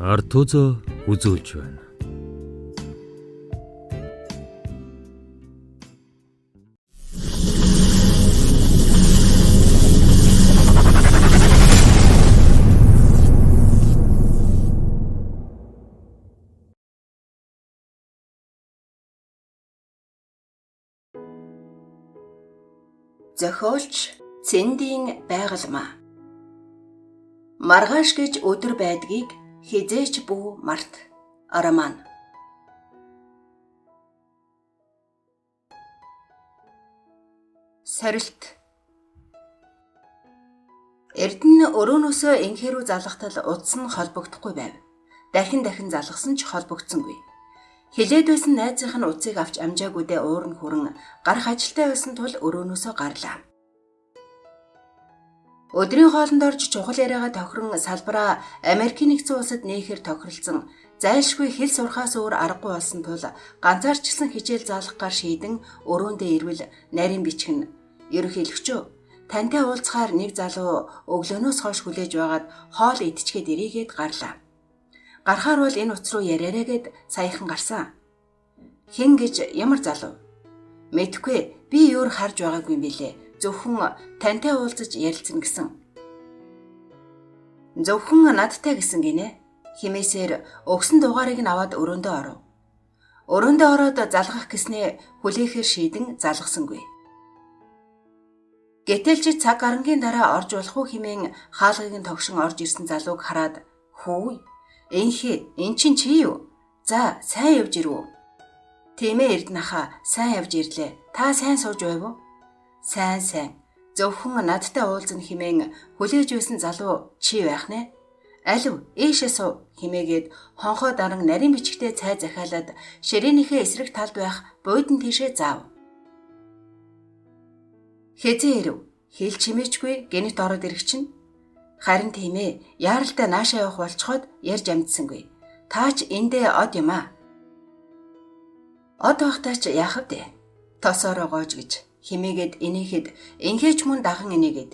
Артузо үзүүлж байна. Зохиолч Цэндийн байгалмаа. Маргааш гэж өдөр байдгийг хизээч бүү март. Араман. Сорилт. Эрдэнэ өрөөнөөсөө инхээрүү залгахтал удас нь холбогдохгүй байв. Дахин залгасан ч холбогдсонгүй. Хилээд байсан найзынх нь утсыг авч амжаагүйдээ уур нь хүрэн гарах ажилтай байсан тул өрөөнөөсөө гарлаа. Өдрийн хоолнд орж чухал яриагаа тохирон салбараа Америкийн нэгдсэн улсад нээхээр тохиролцсон зайлшгүй хэл сурахаас өөр аргагүй болсон тул ганцаарчилсан хичээл заалгахаар шийдэн өрөөндөө ирвэл нарийн бичгэн ерөнхийлөгчөө тантай уулзахаар нэг залуу өглөөнөөс хойш хүлээж байгаад хоол идчихэд ирээгээд гарлаа. Гарахаар бол энэ утас руу яриараа гэд саяхан гарсан. Хэн гэж ямар залуу? Мэдхгүй, би өөр харж байгаагүй юм билээ. Зөвхөн тантай уулзаж ярилцсан гэсэн. Зөвхөн надтай гэсэн гинэ. Химээсээр өгсөн дугаарыг нь аваад өрөөндөө оров. Өрөөндөө ороод залгах гэснээ хүлээхээр шийдэн залгасангүй. Гэтэл чи цаг гарангийн дараа орж болох уу хэмээн хаалгыг нь тогшин орж ирсэн залууг хараад хүү энхээ эн чин чи юу? За сайн явж ирв үү? Тийм ээ Эрдэнэхаа сайн явж ирлээ. Та сайн сууж байв уу? Сайн. Зөвхөн надтай уулзна хэмээн хүлээж байсан залуу чи байх нэ? Алив ээшээ суу хэмээгээд хонхоо даран нарийн бичгтээ цай захиалаад ширээнийхээ эсрэг талд байх буудан тийшээ заав. Хэзээ ирэв? Хэл чимээчгүй гэнэт ороод ирэх чинь. Харин тийм ээ, яаралтай наашаа явах болцоход ярьж амжсангүй. Таач эндээ од юм аа. Од байхдаа ч яах вэ? Тосоороо гоож гэж химээгээд инээхэд инхээч мөн дахан инээгээд.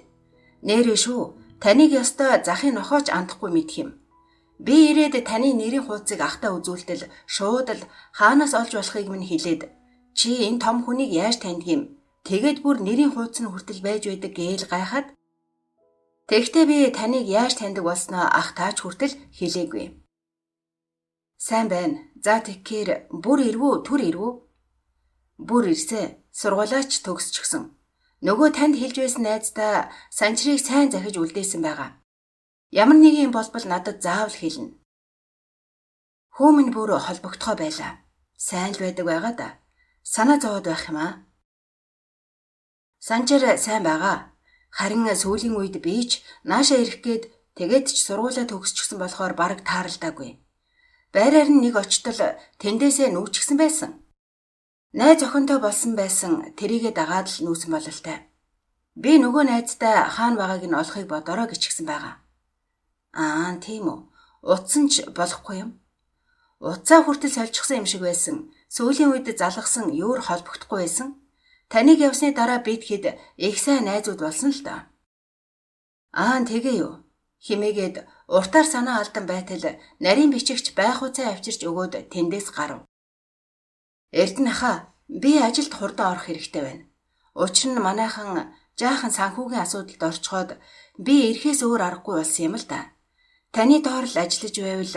Нэрээ шүү, таныг ёстой захын нохооч андахгүй мэдх юм. Би ирээд таны нэрийн хуудсыг ахтаа үзүүлтэл шууд л хаанаас олж болохыг минь хэлээд чи энэ том хүнийг яаж таньдаг юм? Тэгээд бүр нэрийн хуудас нь хүртэл байж байдаг гээл гайхаад тэгтээ би таныг яаж таньдаг болсноо ах таач хүртэл хэлээгүй. Сайн байна. За тэгэхээр бүр ирвүү, түр ирвүү? Бүр ирсэ. Сургуулаач төгсчихсөн. Нөгөө танд хэлж байсан найздаа санчрыг сайн захиж үлдээсэн байгаа. Ямар нэг юм болбол надад заавал хэлнэ. Хөөмн бүр холбогдохоо байлаа. Сайн л байдаг байгаа да. Санаа зовоод байх юм аа. Санчир сайн байгаа. Харин сүүлийн үед би ч наашаа ирэх гээд тэгээд ч сургуулаа төгсчихсөн болохоор бараг тааралдаагүй. Байраар нь нэг очтол тэндээсээ нүүчихсэн байсан. Найз охинтой болсон байсан тэрийгэ дагаад л нүүсэн бололтой. Би нөгөө найзтай хаана байгааг нь олохыг бодороо гिचгсэн байгаа. Аа тийм үү. Утсан ч болохгүй юм. Утсаа хүртэл сольчихсан юм шиг байсан. Сүүлийн үед залгасан юур холбогдохгүй байсан. Таныг явсны дараа битгэд их сайн найзууд болсон л доо. Аа тэгээ юу? Химээгээд уртаар санаа алдан байтал нарийн бичигч байх уцаа авчирч өгөөд тэндээс гарав. Эрдэнэхаа би ажилд хурдан орох хэрэгтэй байна. Учир нь манайхан жаахан санхүүгийн асуудалд орчхоод би ирэхээс өөр аргагүй болсон юм л да. Таны доор л ажиллаж байвал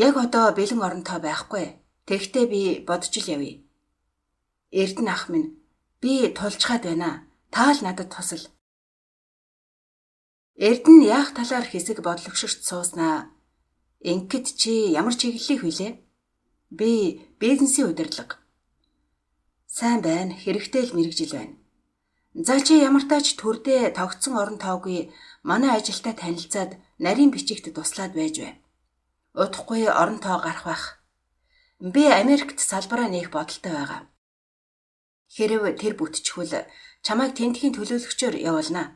яг одоо бэлэн оронтой байхгүй. Тэгтээ би бодож л явъя. Эрдэнэ ах минь би тулчгаад байна. Та л надад тусал. Эрдэнэ яах талаар хэсэг бодлогширч сууснаа. Ингээд чи ямар чиглэлийг хүлээ? Би бизнесийн удирдлага. Сайн байна. Хэрэгтэй л мэрэгжил байна. За чи ямар тач төрдөө тогтсон орон тоогүй манай ажилтай танилцаад нарийн бичигт туслаад байж бай. Удахгүй орон тоо гарах байх. Би Америкт салбараа нээх бодолтой байгаа. Хэрв тэр бүтчихвэл чамайг тентхийн төлөөлөгчөөр явуулнаа.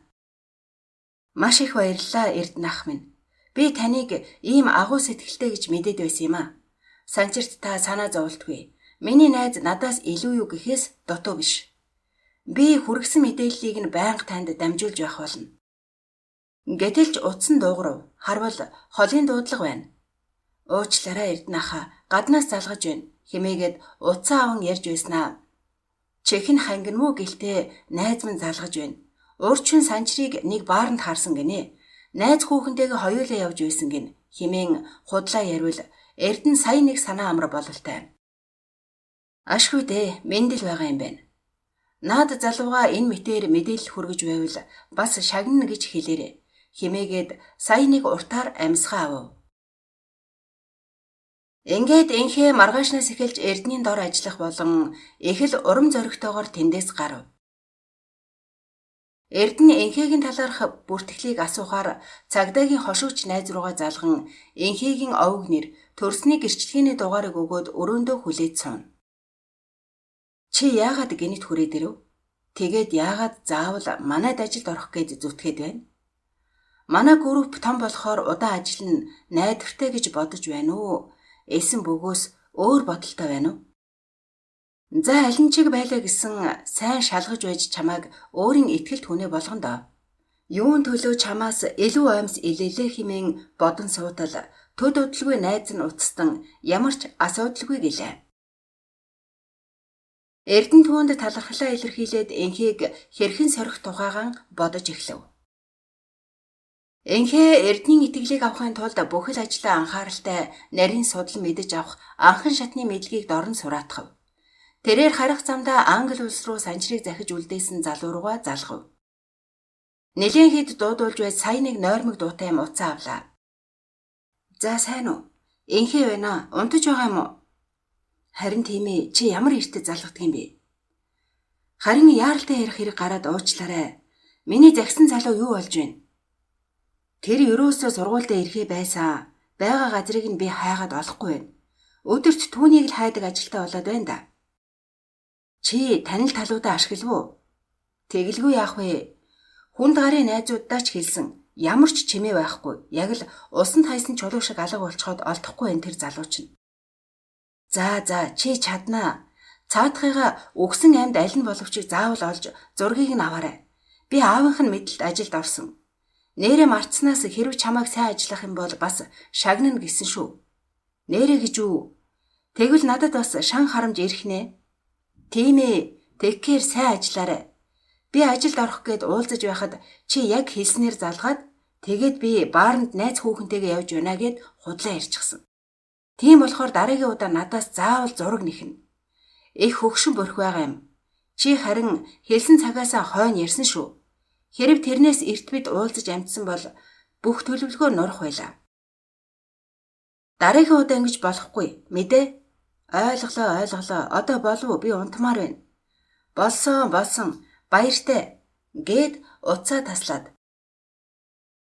Маш их баярлалаа Эрдэнэ ах минь. Би таныг ийм агуу сэтгэлтэй гэж мэдээд байсан юм аа. Санчирт та санаа зовлтгүй. Миний найз надаас илүү юу гэхээс дутуу биш. Би хүргэсэн мэдээллийг нь байнга танд дамжуулж явах болно. Гэтэлч утсан дуугарав. Харвал холын дуудлага байна. Уучлаарай Эрдэнэ гаднаас залгаж байна хэмээгээд утсан аван ярьж байснаа. Чихэн хангин муу гэлтэй найз минь залгаж байна. Урчин санчрыг нэг бааранд харсан гинэ. Найз хүүхэнтэйгээ хоёулаа явж байсан гин хэмээн худлаа ярил Эрдэнэ сая нэг санаа амар бололтой. Ашгүй дээ, мэндэл байгаа юм байна. Наад залууга энэ мэтээр мэдээлэл хүргэж байвал бас шагнана гэж хэлээрэ хэмээгээд сая нэг уртаар амьсгаа авав. Ингээд энхээ маргаашнаас эхэлж Эрдэнийн дор ажиллах болон их л урам зоригтойгоор тэндээс гарав. Эрдэнэ энхээгийн талаарх бүртгэлийг асуухаар цагдаагийн хошууч найз руугаа залган энхээгийн овг нэр төрсний гэрчлэгээний дугаарыг өгөөд өрөөндөө хүлээж сууна. Чи яагаад гинэт хүрээд ирэв? Тэгээд яагаад заавал манайд ажилд орох гэж зүтгээд байна? Манай групп том болохоор удаан ажиллана найдвартай гэж бодож байна уу? Эсэн бөгөөс өөр бодолтой байна уу? За алин чиг байлаа гэсэн сайн шалгаж байж чамайг өөрийн итгэл түнэ болгоно доо. Юун төлөө чамаас илүү оймс илээлээ хэмээн бодон суудал төд удалгүй найз нь уцстан ямар ч асуудалгүй гэлээ. Эрдэнэ түүнд талархлаа илэрхийлээд энхийг хэрхэн сорих тухайгаан бодож эхлэв. Энхээ Эрдэнийн итгэлийг авахын тулд бүхэл ажлаа анхааралтай нарийн судал мэдэж авах анхан шатны мэдлэгийг дорн сураатгав. Тэрээр харих замдаа Англи улс руу санчрыг захиж үлдээсэн залуу руугаа залгав. Нэлийн хэд дуудуулж бай сая нэг нойрмог дуутай юм уцаа авлаа. За сайн уу? Энхээ байна. Унтаж байгаа юм уу? Харин тийм ээ, чи ямар эртээ залгадаг юм бэ? Харин яаралтай ярих хэрэг гараад уучлаарай. Миний загсан залуу юу болж байна? Тэр ерөөсөө сургуультай ирэхээ байсан. Бага газрыг нь би хайгаад олохгүй байна. Өдөрт түүнийг л хайдаг ажилтаа болоод байна да. Чи танил талуудаа ашиглав уу? Тэгэлгүй яах вэ? Хүнд гарын найзуудаа ч хэлсэн. Ямар ч чимээ байхгүй. Яг л усанд хайсан чулуу шиг алга болцоход олдохгүй энэ тэр залуу чинь. За чи чаднаа. Цаадхыгаа өгсөн аймд аль нь боловч заавал олж зургийг нь аваарай. Би аавынх нь мэдлэлд ажилд орсон. Нэрээ мартснаас хэрв чамайг сайн ажиллах юм бол бас шагнана гэсэн шүү. Нэрээ гэж үү? Тэгвэл надад бас шан харамж ирэх нэ. Тийм ээ, тэгэхээр сайн ажиллаарай. Би ажилд орох гээд уулзаж байхад чи яг хэлснээр залгаад тэгээд би бааранд найз хүүхэнтэйгээ явж байна гэд худлаа ярьчихсан. Тийм болохоор дараагийн удаа надаас заавал зураг нэхнэ. Их хөгшин борх байгаа юм. Чи харин хэлсэн цагаасаа хойно ярьсан шүү. Хэрэг тэрнээс эрт бид уулзаж амжсан бол бүх төлөвлөгөө нурах байлаа. Дараагийн удаа ингэж болохгүй. Мэдээ? Ойлголоо. Одоо болов би унтмаар байна. Болсон. Баяртай гээд уцаа таслаад.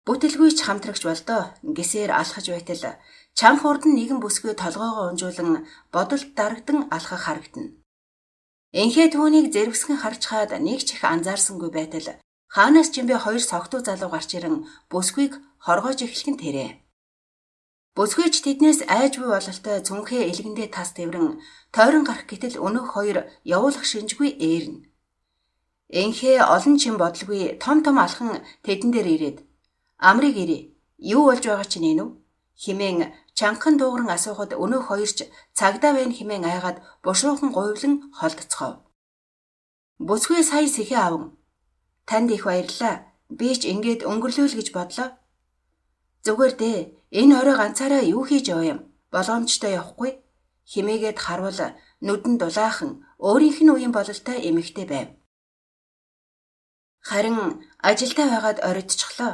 Бүтэлгүйч хамтрагч болдоо гисээр алхаж байтал чанх урд нь нэгэн бүсгүй толгоогоо унжуулан бодолд дарагдан алхах харагдана. Энхээ түүнийг зэрвсгэн харж хаад нэг ч их анзаарсангүй байтал хаанаас ч юм бэ хоёр согтуу залуу гарч ирэн бүсгүйг хоргоож эхлэх нь тэрэ. Бүсгүйч тэднээс айж буй бололтой цүнхээ элгэндээ тас тэврэн тойрон гарах гэтэл өнөөх хоёр явуулах шинжгүй ээрнэ. Энхээ олон чин бодлгүй том алхан тэдэн дээр ирээд амрыг ирээ. Юу болж байгаа чинь энэ үү? Химэн чанхан дуугран асуухад өнөөх хоёрч цагдаа байна химэн айгаад бушуухан гуйвлан холдцгоо. Бүсгүй сая сэхээ аван. Танд их баярлалаа. Би ч ингээд өнгөрлөөл гэж бодлоо. Зүгээр дээ. Энэ орой ганцаараа юу хийж яваа юм? Болгоомжтой явахгүй. Химээгээд харвал нүдэн дулаахан өөрийнх нь үеийн бололтой эмэгтэй байв. Харин ажилдаа байгаад оройдчихлоо.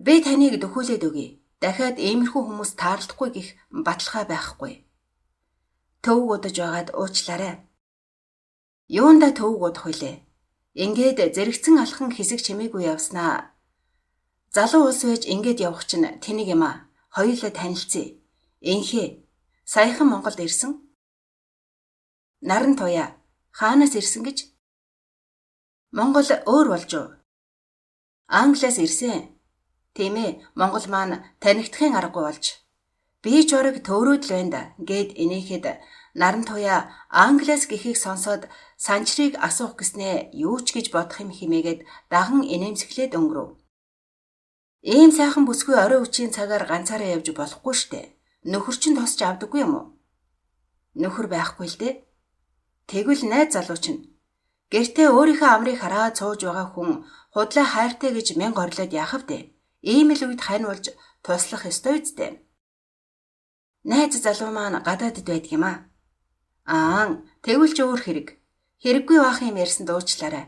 Би таныг дөхүүлээд өгье. Дахиад иймэрхүү хүмүүс таарлахгүй гэх баталгаа байхгүй. Төвөг удаж байгаад уучлаарай. Юунда төвөг удах вүлээ? Ингээд зэрэгцэн алхан хэсэг чимээгүй явснаа. Залуу улс байж ингээд явах чинь тэнийг юм аа. Хоёулаа танилцъя. Энхээ саяхан Монголд ирсэн. Наран туяа. Хаанаас ирсэн гэж? Монгол өөр болж юу? Англиас ирсэн. Тийм ээ, Монгол маань танигдахын аргагүй болж. Би ч орог төөрөөд л байна да гэд инээхэд наран туяа Англиас гэхийг сонсоод санчрыг асуух гэснээ юу ч гэж бодох юм химээгээд даган инээмсэглээд өнгөрөв. Ийм сайхан бүсгүй орой үчийн цагаар ганцаараа явж болохгүй штэ. Нөхөр чинь тосч авдаггүй юм уу? Нөхөр байхгүй л дээ. Тэгвэл найз залууч нь гэртээ өөрийнхөө амрыг хараад сууж байгаа хүн худлаа хайртай гэж мянга орлоод яах вэ? Ийм л үед хань болж туслах ёстой үстэй. Найз залуу маань гадаадд байдаг юм аа. Тэгвэл ч өөр хэрэг. Хэрэггүй байх юм ярьсан дуучлаарай.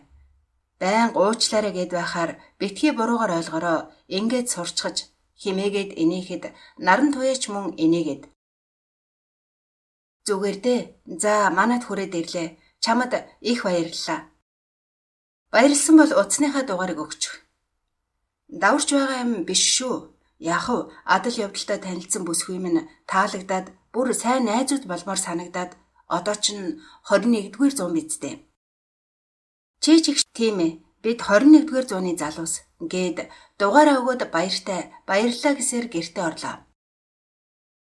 Байнга уучлаарай гэд байхаар битгий буруугаар ойлгороо ингээд сурчхаж химээгээд инээхэд наран туяач мөн инээгээд. Зүгээр дээ. За манад хүрээд ирлээ. Чамд их баярлалаа. Баярлсан бол утасныхаа дугаарыг өгчих. Даварч байгаа юм биш шүү. Яах вэ? Адал явдалтай танилцсан бүсгүй минь таалагдаад бүр сайн найзууд болмоор санагдаад одоо ч 21-р зуун бидтэй. Чи ч их тийм ээ. Бид 21-р зууны залуус гээд дугаараа өгөөд баярлалаа гэсээр гэртээ орлоо.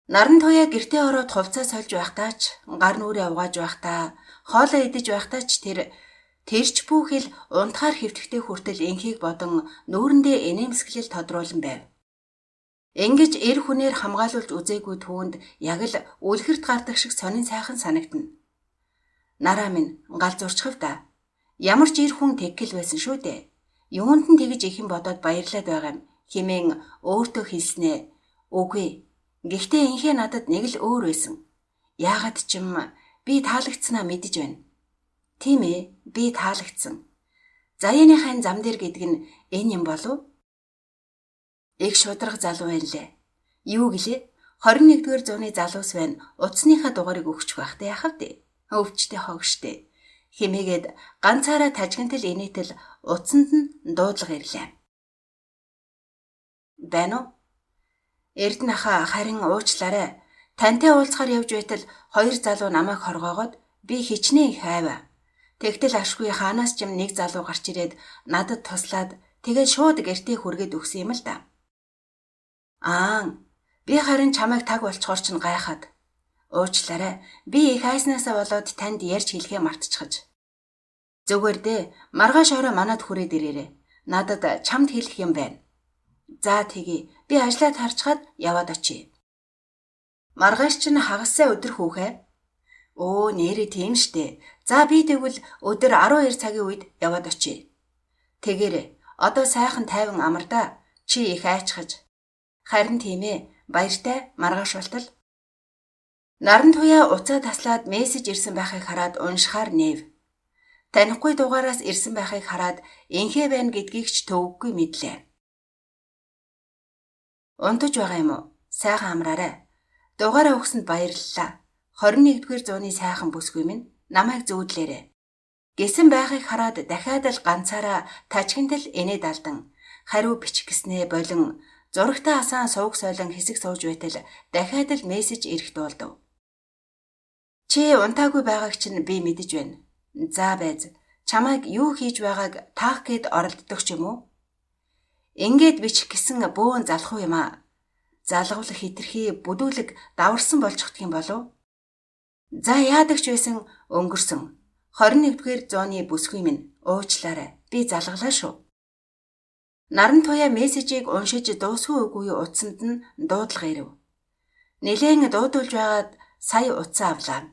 Наран туяа гэртээ ороод хувцас сольж байхдаа ч гар нүрээ угааж байхдаа хоолоо идэж байхдаа ч тэрч бүхэл унтахаар хэвтгэхтэй хүртэл инхийг бодон нүүрэндээ инээмсэглэл тодруулан байв. Ингэж эр хүнээр хамгаалуулж үзээгүй түүнд яг л үлгэрт гардаг шиг сонин сайхан санагдана. Нараа минь галзуурчхав да. Ямар ч эр хүн тэггэл байсан шүү дээ. Юунд нь тэгж ихэн бодоод баярлаад байгаа юм хэмээн өөртөө хэлснэ. Үгүй. Гэхдээ инхээ надад нэг л өөр байсан. Яагаад ч юм би таалагдсанаа мэдэж байна. Тийм ээ, би таалагдсан. Заяаныхаа зам дээр гэдэг нь энэ юм болов? Их шудраг залуу байна лээ. Юу гэлээ? 21-р зууны залуус байна. Утасныхаа дугаарыг өгчих байхтай яхав дээ. Өвчтэй хогштэй. Химээгээд ганцаараа тажигнтал инээтэл утсанд нь дуудлага ирлээ. Байна уу? Эрдэнэхаа харин уучлаарай. Тантай уулзахаар явж байтал хоёр залуу намайг хоргоогоод би хичнээн их айва. Тэгтэл ашгүй хаанаас ч нэг залуу гарч ирээд надад туслаад тэгээд шууд гэртээ хүргээд өгсөн юм л да. Би харин чамайг таг болчхоор ч гайхаад. Уучлаарай. Би их айснаасаа болоод танд ярьж хэлхээ мартчихаж. Зүгээр дээ. Маргааш орой манад хүрээд ирээрэй. Надад чамд хэлэх юм байна. За тэгье. Би ажлаа тарчхаад яваад очие. Маргааш ч хагасаа өдөр хүүхэ. Нэрээ тийм штэ. За би тэгвэл өдөр 12 цагийн үед яваад очие. Тэгээрэй. Одоо сайхан тайван амардаа. Чи их айчхаж. Харин тийм ээ. Баяртай маргааш болтол. Наран туяа уцаа таслаад мессеж ирсэн байхыг хараад уншихаар нээв. Танихгүй дугаараас ирсэн байхыг хараад инхээ байна гэдгийг ч төвөггүй мэдлээ. Унтаж байгаа юм уу? Сайхан амраарай. Дугаараа өгсөнд баярлалаа. 21-р зууны сайхан бүсгүй минь намайг зүүдлээрэй. Гэсэн байхыг хараад дахиад л ганцаараа тажигнтал инээд алдан хариу бичих гэснээ болон зурагтаа асаан сувг сойлон хэсэг сууж байтал дахиад л мессеж ирэх дуулдав. Чи унтаагүй байгааг чинь би мэдэж байна. За байз. Чамайг юу хийж байгааг таах гээд оролддог ч юм уу? Ингээд бичих гэсэн бөөн залхуу юм аа. Залгуулах хитрхи бүдүүлэг даварсан болчихдг юм болов? За яадаг ч байсан өнгөрсөн. 21-р зууны бүсгүй минь уучлаарай. Би залгалаа шүү. Наран туяа мессежийг уншиж дуусгүй үгүй утсанд нь дуудлага ирэв. Нилээн дуудулж байгаад сая утсаа авлаа.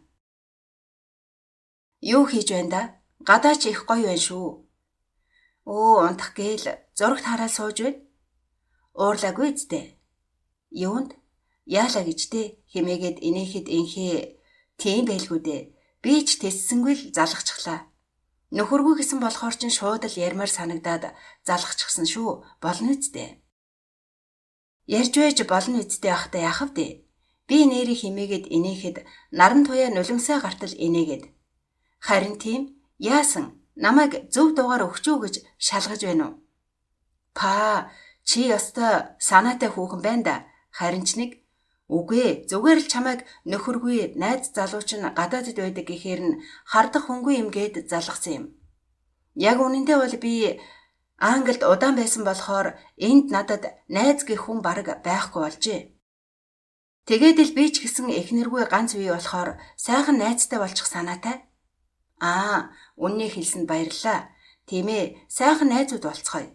Юу хийж байна да? Гадаач их гоё байна шүү. Унтах гээл зурагт хараад сууж байна. Уурлаагүй зү. Юунд? Яалаа гэж дээ хэмээгээд инээхэд инхээ тийм байлгүй дээ. Би ч тэссэнгүй л залгахчихлаа. Нөхөргүй гэсэн болохоор ч шууд л ярмаар санагдаад залгахчихсан шүү. Болно үсттэй. Ярьж байж болно үсттэй ахтай яхав дээ. Би нэрийг химээгээд инээхэд наран туяа нулимсаа гартал инээгээд. Харин тийм яасан? Намайг зөв дугаар өгчөө гэж шалгаж байна уу? Чи ёстой санаатай хүүхэн байна да. Харин ч нэг үгүй зүгээр л чамайг нөхөргүй найз залууч нь гадаадд байдаг гэхээр нь хардах хүнгүй юм гээд залгасан юм. Яг үнэндээ бол би Англид удаан байсан болохоор энд надад найз гэх хүн бараг байхгүй болжээ. Тэгээд л би ч гэсэн эхнэргүй ганц үе болохоор сайхан найзтай болчих санаатай. Үннийг хэлсэнд баярлалаа. Тийм ээ, сайхан найзууд болцгоё.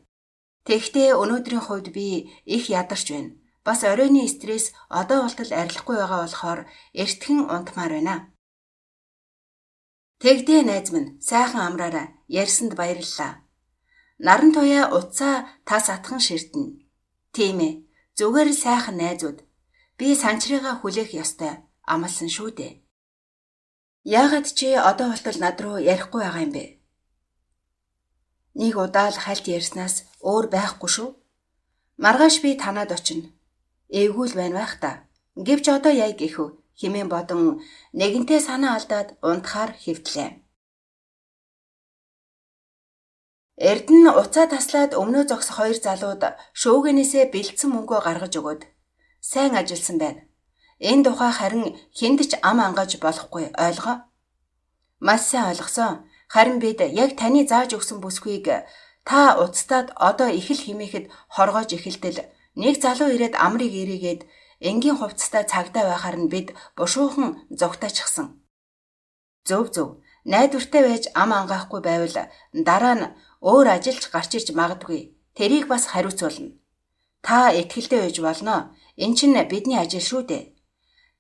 Тэгэхдээ өнөөдрийн хувьд би их ядарч байна. Бас оройны стресс одоо болтол арилахгүй байгаа болохоор эртхэн унтмаар байна. Тэгдээ найз минь, сайхан амраарай. Ярьсанд баярлалаа. Наран туяа утсаа тас атхан ширтэнэ. Тийм ээ. Зүгээр л сайхан найзууд. Би санчрыгаа хүлээх ёстой. Амлсан шүү дээ. Яагаад чи одоо болтол над руу ярихгүй байгаа юм бэ? Нэг удаа л хальт ярьснаас өөр байхгүй шүү. Маргааш би танад очино. Эвгүй л байна байх та. Гэвч одоо яа гэхүү хэмээн бодон нэгэнтээ санаа алдаад унтахаар хэвтлээ. Эрдэнэ уцаа таслаад өмнөө зогсох хоёр залууд шүүгэнээсээ бэлдсэн мөнгөө гаргаж өгөөд сайн ажилласан байна. Энэ тухай харин хүнд ч ам ангаж болохгүй ойлгоо. Маш сайн ойлгосон. Харин бид яг таны зааж өгсөн бүсгүйг та уцтаад одоо их л химээхэд хоргоож эхэлтэл нэг залуу ирээд амрыг ирээгээд энгийн хувцастай цагдаа байхаар нь бид бушуухан зугтаачихсан. Зөв. Найдвартай байж ам ангаахгүй байвал дараа нь өөр ажилч гарч ирж магадгүй. Тэрийг бас хариуцуулна. Та итгэлтэй байж болно. Энд чинь бидний ажил шүү дээ.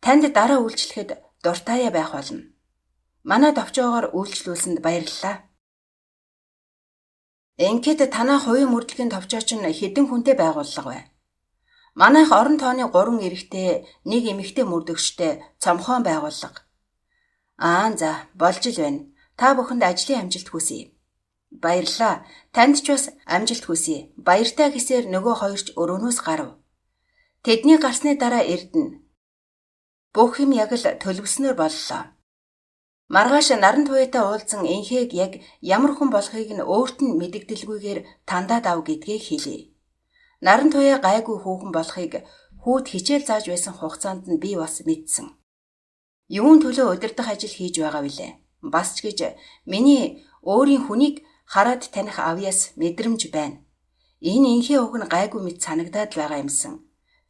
Танд дараа үйлчлэхэд дуртайя байх болно. Манайд овчоогоор үйлчлүүлсэнд баярлалаа. Ингээд танаа хувийн мөрдлөгийн товчооч нь хэдэн хүнтэй байгууллага вэ? Манайх орон тооны 3 эрэгтэй, 1 эмэгтэй мөрдөгчтэй цомхон байгууллага. За, болж л байна. Та бүхэнд ажлын амжилт хүсье. Баярлалаа. Танд ч бас амжилт хүсье. Баяртай гэсээр нөгөө хоёрч өрөөнөөс гарав. Тэдний гарсны дараа Эрдэнэ. Бүх юм яг л төлөвснөр боллоо. Маргааш наран туяатай уулзсан энхэг яг ямар хүн болохыг нь өөрт нь мэдэгдэлгүйгээр тандаад ав гэдгээ хэлье. Наран туяа гайгүй хүүхэн болохыг хүүд хичээл зааж байсан хугацаанд нь би бас мэдсэн. Юун төлөө удирдах ажил хийж байгаа вүлээ. Бас ч гэж миний өөрийн хүнийг хараад таних авьяас мэдрэмж байна. Энэ инхээ уг нь гайгүй мэд санагдаад байгаа юмсан.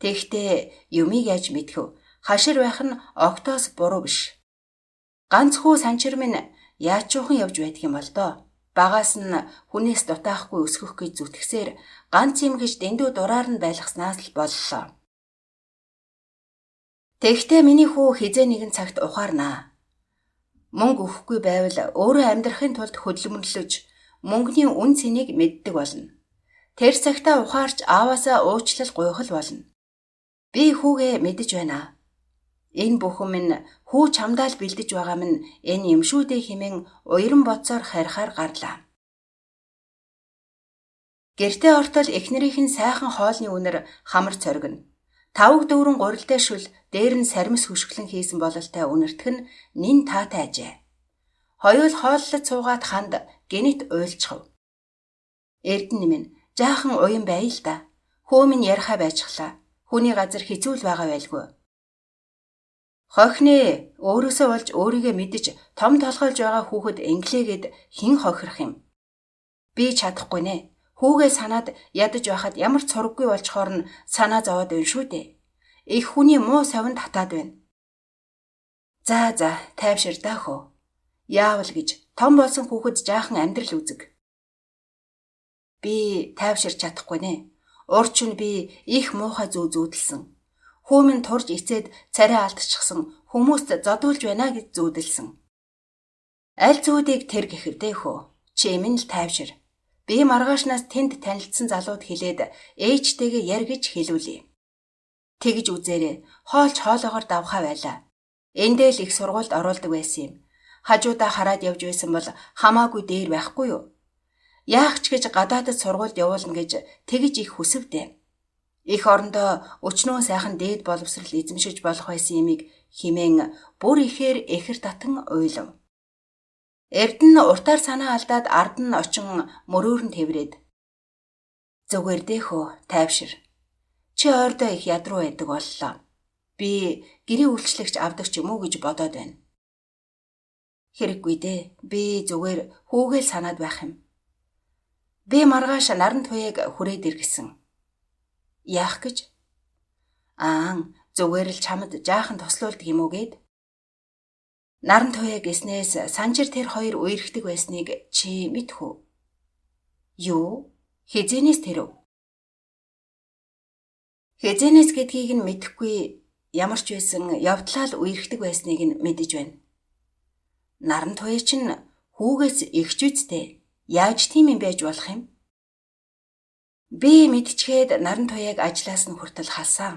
Тэгэхдээ юмыг яаж мэдхв? Хашир байх нь октоос буруу биш. Ганц хүү санчир минь яаж чуухан явж байдаг юм бол доо. Багаас нь хүнээс дутаахгүй өсгөх гэж зүтгэсээр ганц юм гэж дэндүү дураар нь байлгаснаас л боллоо. Тэгэхдээ миний хүү хизээ нэгэн цагт ухаарнаа. Мөнгө өгөхгүй байвал өөрөө амьдрахын тулд хөдөлмөрлөж мөнгөний үн цэнийг мэддэг болно. Тэр цагтаа ухаарч ааваасаа уучлал гуйхал болно. Би хүүгээ мэдэж байна. Энэ бүхэн минь хүү чамдаа л бэлдэж байгаа минь энэ юм шүү дээ хэмээн уяран бодсоор харихаар гарлаа. Гэртээ ортол эхнэрийнх нь сайхан хоолны үнэр хамар цоргино. 5 4 гурилтай шүл дээр нь сармис хөшгөлөн хийсэн бололтой үнэртэх нь нин таатай ажээ. Хоёул хооллож суугаад ханд гэнэт уйлчхав. Эрдэнэ минь жаахан уян бай л да. Хөө минь ярихаа байчглаа. Хүний газар хизүүл байгаа байлгүй. Хохны өөрөөсөө болж өөрийгөө мэдэж том толгойлж байгаа хүүхэд инглээгээд хэн хохирох юм? Би чадахгүй нэ. Хүүгээ санаад ядаж байхад ямар ч сургаггүй болчхоор нь санаа зовоод байна шүү дээ. Их хүний муу савнд татаад байна. За тайвшир даахөө. Яавал гэж том болсон хүүхэд жаахан амьдрал үзэг. Би тайвширч чадахгүй нэ. Урч нь би их муухай зүүдэлсэн. Хүү минь турж эцээд царай алдчихсан хүмүүст зодуулж байна гэж зүүдэлсэн. Аль зүүдийг тэр гэхэрдээ хөө. Чи минь л тайвшир. Би маргаашнаас тэнд танилцсан залууд хэлээд ээжтэйгээ яр гэж хэлүүлье. Тэгж үзээрэй. Хоолч хоолоогоор давхаа байлаа. Эндээ л их сургуульд оруулдаг байсан юм. Хажуудаа хараад явж байсан бол хамаагүй дээр байхгүй юу? Яах ч гэж гадаадд сургуульд явуулна гэж тэгж их хүсвдээ. Их орондоо өчнөө сайхан дээд боловсрал эзэмшиж болох байсан юмыг химэн бүр ихээр эхэр татан уйлав. Эрдэнэ уртаар санаа алдаад ард нь очин мөрөөр нь тэврээд. Зүгээр дэхөө тайвшир. Чи ойрдоо их ядруу байдаг боллоо. Би гэрээ үйлчлэгч авдаг ч юм уу гэж бодоод байна. Хэрэггүй дээ. Би зүгээр хүүгээл санаад байх юм. Би маргааш наран туяаг хүрээд иргэсэн. Яах гэж? Зүгээр л чамд жаахан тослуулдаг юм уу гээд. Наран туяа гэснээс санжир тэр хоёр үерхдэг байсныг чи мэдхүү. Юу? Хизэнээс тэрв? Хэзэнээс гэдгийг нь мэдэхгүй ямар ч байсан явдлаа л үерхдэг байсныг нь мэдэж байна. Наран туяа чинь хүүгээс ихч үсттэй. Яаж тийм юм байж болох юм? Би мэдчихэд наран туяаг ажлаас нь хүртэл халсан.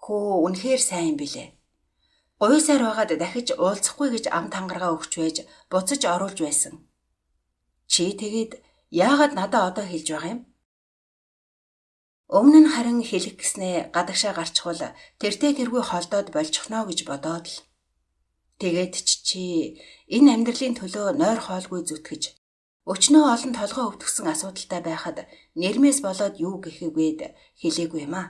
Хөө үнэхээр сайн юм билээ. Гуйсаар байгаад дахиж уулзахгүй гэж ам тангараа өгч байж буцаж оруулж байсан. Чи тэгээд яагаад надад одоо хэлж байгаа юм? Өмнө нь харин хэлэх гэснээ гадагшаа гарчихвал тэртээ тэргүй холдоод болчихно гэж бодоод л. Тэгээд чи энэ амьдралын төлөө нойр хоолгүй зүтгэж өчнөө олон толгой өвтгсөн асуудалтай байхад нэрмээс болоод юу гэхээгээд хэлээгүй юм аа.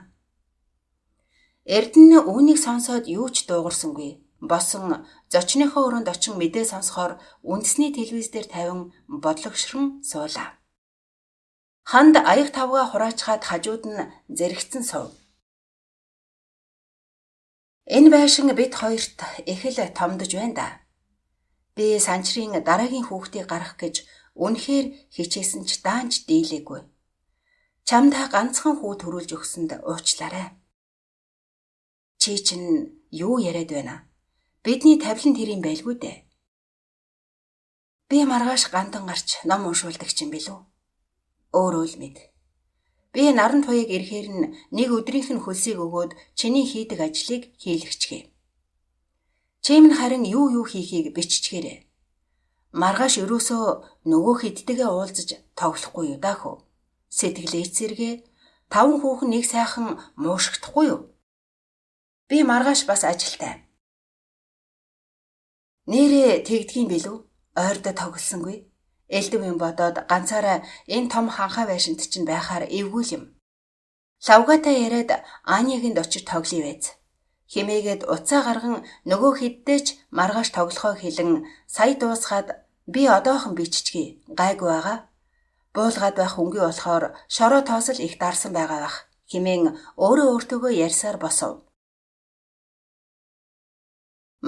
Эрдэнэ үүнийг сонсоод юу ч дуугарсангүй. Босон зочныхоо өрөөнд очин мэдээ сонсохоор үндэсний телевиз дээр тавин бодлогошрон суулаа. Ханд аяг тавгаа хураачгаад хажууд нь зэрэгцэн сув. Энэ байшин бид хоёрт их л томдож байна да. Би санчрын дараагийн хүүхдийг гарах гэж үнэхээр хичээсэн ч даанч дийлээгүй. Чамдаа ганцхан хүү төрүүлж өгсөнд уучлаарай. Чи чинь юу яриад байна? Бидний тавилан тэр юм байлгүй дээ. Би маргааш гандан гарч ном уншуулдаг юм билүү? Өөрөө л мэд. Би наран туяаг ирэхээр нь нэг өдрийнх нь хөлсийг өгөөд чиний хийдэг ажлыг хийлгчгээ. Чимэн харин юу хийхийг биччихээрэй. Маргааш өрөөсөө нөгөө хэдтэйгээ уулзаж тоглохгүй юу даа хөө. Сэтгэлээ эцэргээ 5 хүүхэн нэг сайхан муушгдахгүй юу? Би маргааш бас ажилтай. Нэрээ тэгдгийн билүү? Ойрдоо тоглосонгүй. Элдв юм бодоод ганцаараа энэ том ханхаа байшинт чинь байхаар эвгүй юм. Лавгатай яриад Анягийн очиж тоглоё байц. Химээгээд уцаа гарган нөгөө хиддээч маргааш тоглохоо хэлэн сая дуусгаад би одоохон биччихье. Гайгүй байгаа. Буулгаад байх хөнгөө болохоор шороо тоосол их дарсан байгаа бах. Химэн өөртөөгөө ярьсаар босов.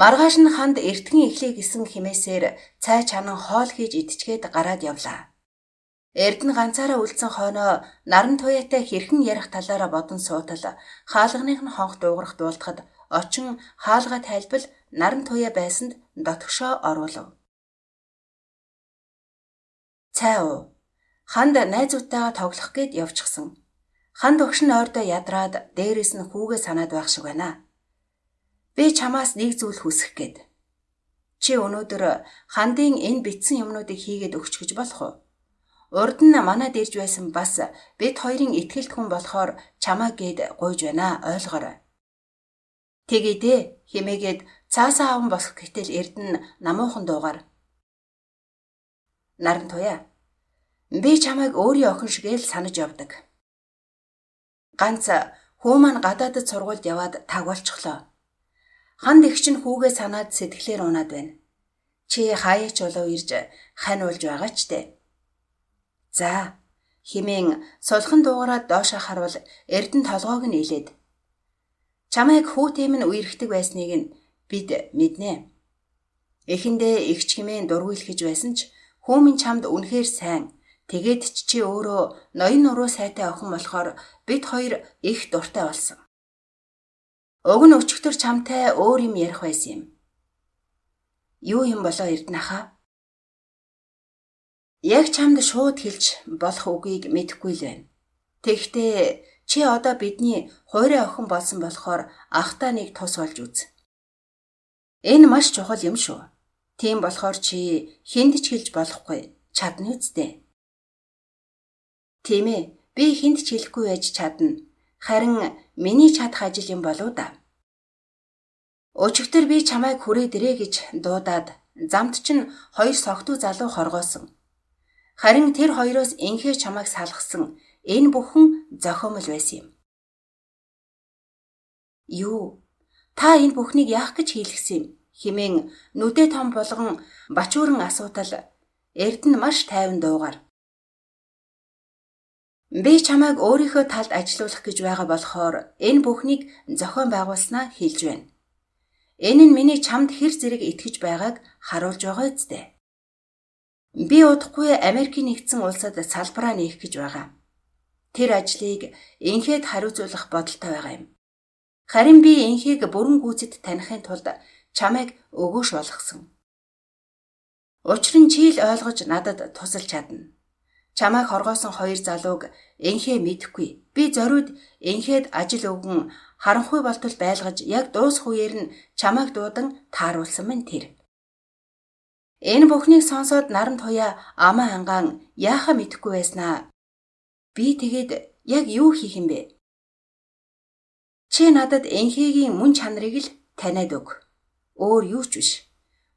Маргааш нь ханд эртхэн эхлэе гэсэн химээсээр цай чанан хоол хийж идчихэд гараад явлаа. Эрдэнэ ганцаараа үлдсэн хойноо наран туяатай хэрхэн ярих талаараа бодон суутал хаалганых нь хонх дуугарах дуулдахад очин хаалга тайлбал наран туяа байсанд дотгошоо оруулав. Цай уу. Ханд найзуудтайгаа тоглох гээд явчихсан. Ханд өгш нь ойрдоо ядраад дээрээс нь хүүгээ санаад байх шиг байна. Би чамаас нэг зүйл хүсэх гээд. Чи өнөөдөр хандын энэ битсэн юмнуудыг хийгээд өгч гэж болох уу? Урд нь манад ирж байсан бас бид хоёрын итгэлт хүн болохоор чамаа гээд гуйж байна ойлгоорой. Тэгээд химээгээд цаасаа аван босох гэтэл Эрдэнэ намуухан дуугаар. Наран туяа. Би чамайг өөрийн охин шигээл санаж явдаг. Ганц хүү маань гадаадд сургуульд яваад таг болчихлоо. Ханд их чинь хүүгээ санаад сэтгэлээр унаад байна. Чи хаяач болов ирж хань уулж байгаа ч дээ. За, химэн сулхан дуугараад доошоо харвал Эрдэнэ толгойг нь илээд. Чамайг хүүтэй минь үерхдэг байсныг нь бид мэднэ. Эхэндээ игч химэн дургуйлхэж байсан ч хүү минь чамд үнэхээр сайн. Тэгээд чи өөрөө ноён нуруу сайтай охин болохоор бид хоёр их дуртай болсон. Уг нь өчигдөр чамтай өөр юм ярих байсан юм. Юу юм болоо Эрдэнэ хаа? Яг чамд шууд хэлж болох үгийг мэдэхгүй л байна. Тэгэхдээ чи одоо бидний хуурай охин болсон болохоор ахтаа нэг тус болж үз. Энэ маш чухал юм шүү. Тийм болохоор чи хүнд ч хэлж болохгүй. Чадна үсттэй. Тийм ээ. Би хүнд ч хэлэхгүй байж чадна. Харин миний чадах ажил юм болоо да. Өчигдөр би чамайг хүрээд ирээ гэж дуудаад замд чинь 2 согтуу залуу хоргоосон. Харин тэр хоёроос инхээр чамайг салгасан энэ бүхэн зохиомл байсан юм. Юу? Та энэ бүхнийг яах гэж хийлгсэн юм? Химэн нүдэ том болгон бачууран асуутал Эрдэнэ маш тайван дуугаар. Би чамайг өөрийнхөө талд ажилуулах гэж байгаа болохоор энэ бүхнийг зохион байгуулснаа хэлж байна. Энэ нь миний чамд хэр зэрэг итгэж байгааг харуулж байгаа үстэй. Би удахгүй Америкийн нэгдсэн улсад салбараа нээх гэж байгаа. тэр ажлыг энхээд хариуцуулах бодолтой байгаа юм. Харин би энхийг бүрэн гүйцэд таних тулд чамайг өгөөш болгосон. Учир нь чи л ойлгож надад тусалж чадна. Чамайг хоргоосон хоёр залууг энхээ мэдэхгүй. Би зориуд энхээд ажил өгөн харанхуй болтол байлгаж яг дуусах үеэр нь чамайг дуудан тааруулсан мэн тэр. Энэ бүхнийг сонсоод наран туяа амаа ангаан яахаа мэдэхгүй байснаа. Би тэгээд яг юу хийх юм бэ? Чи надад энхээгийн мөн чанарыг л таниад өг. Өөр юу ч биш.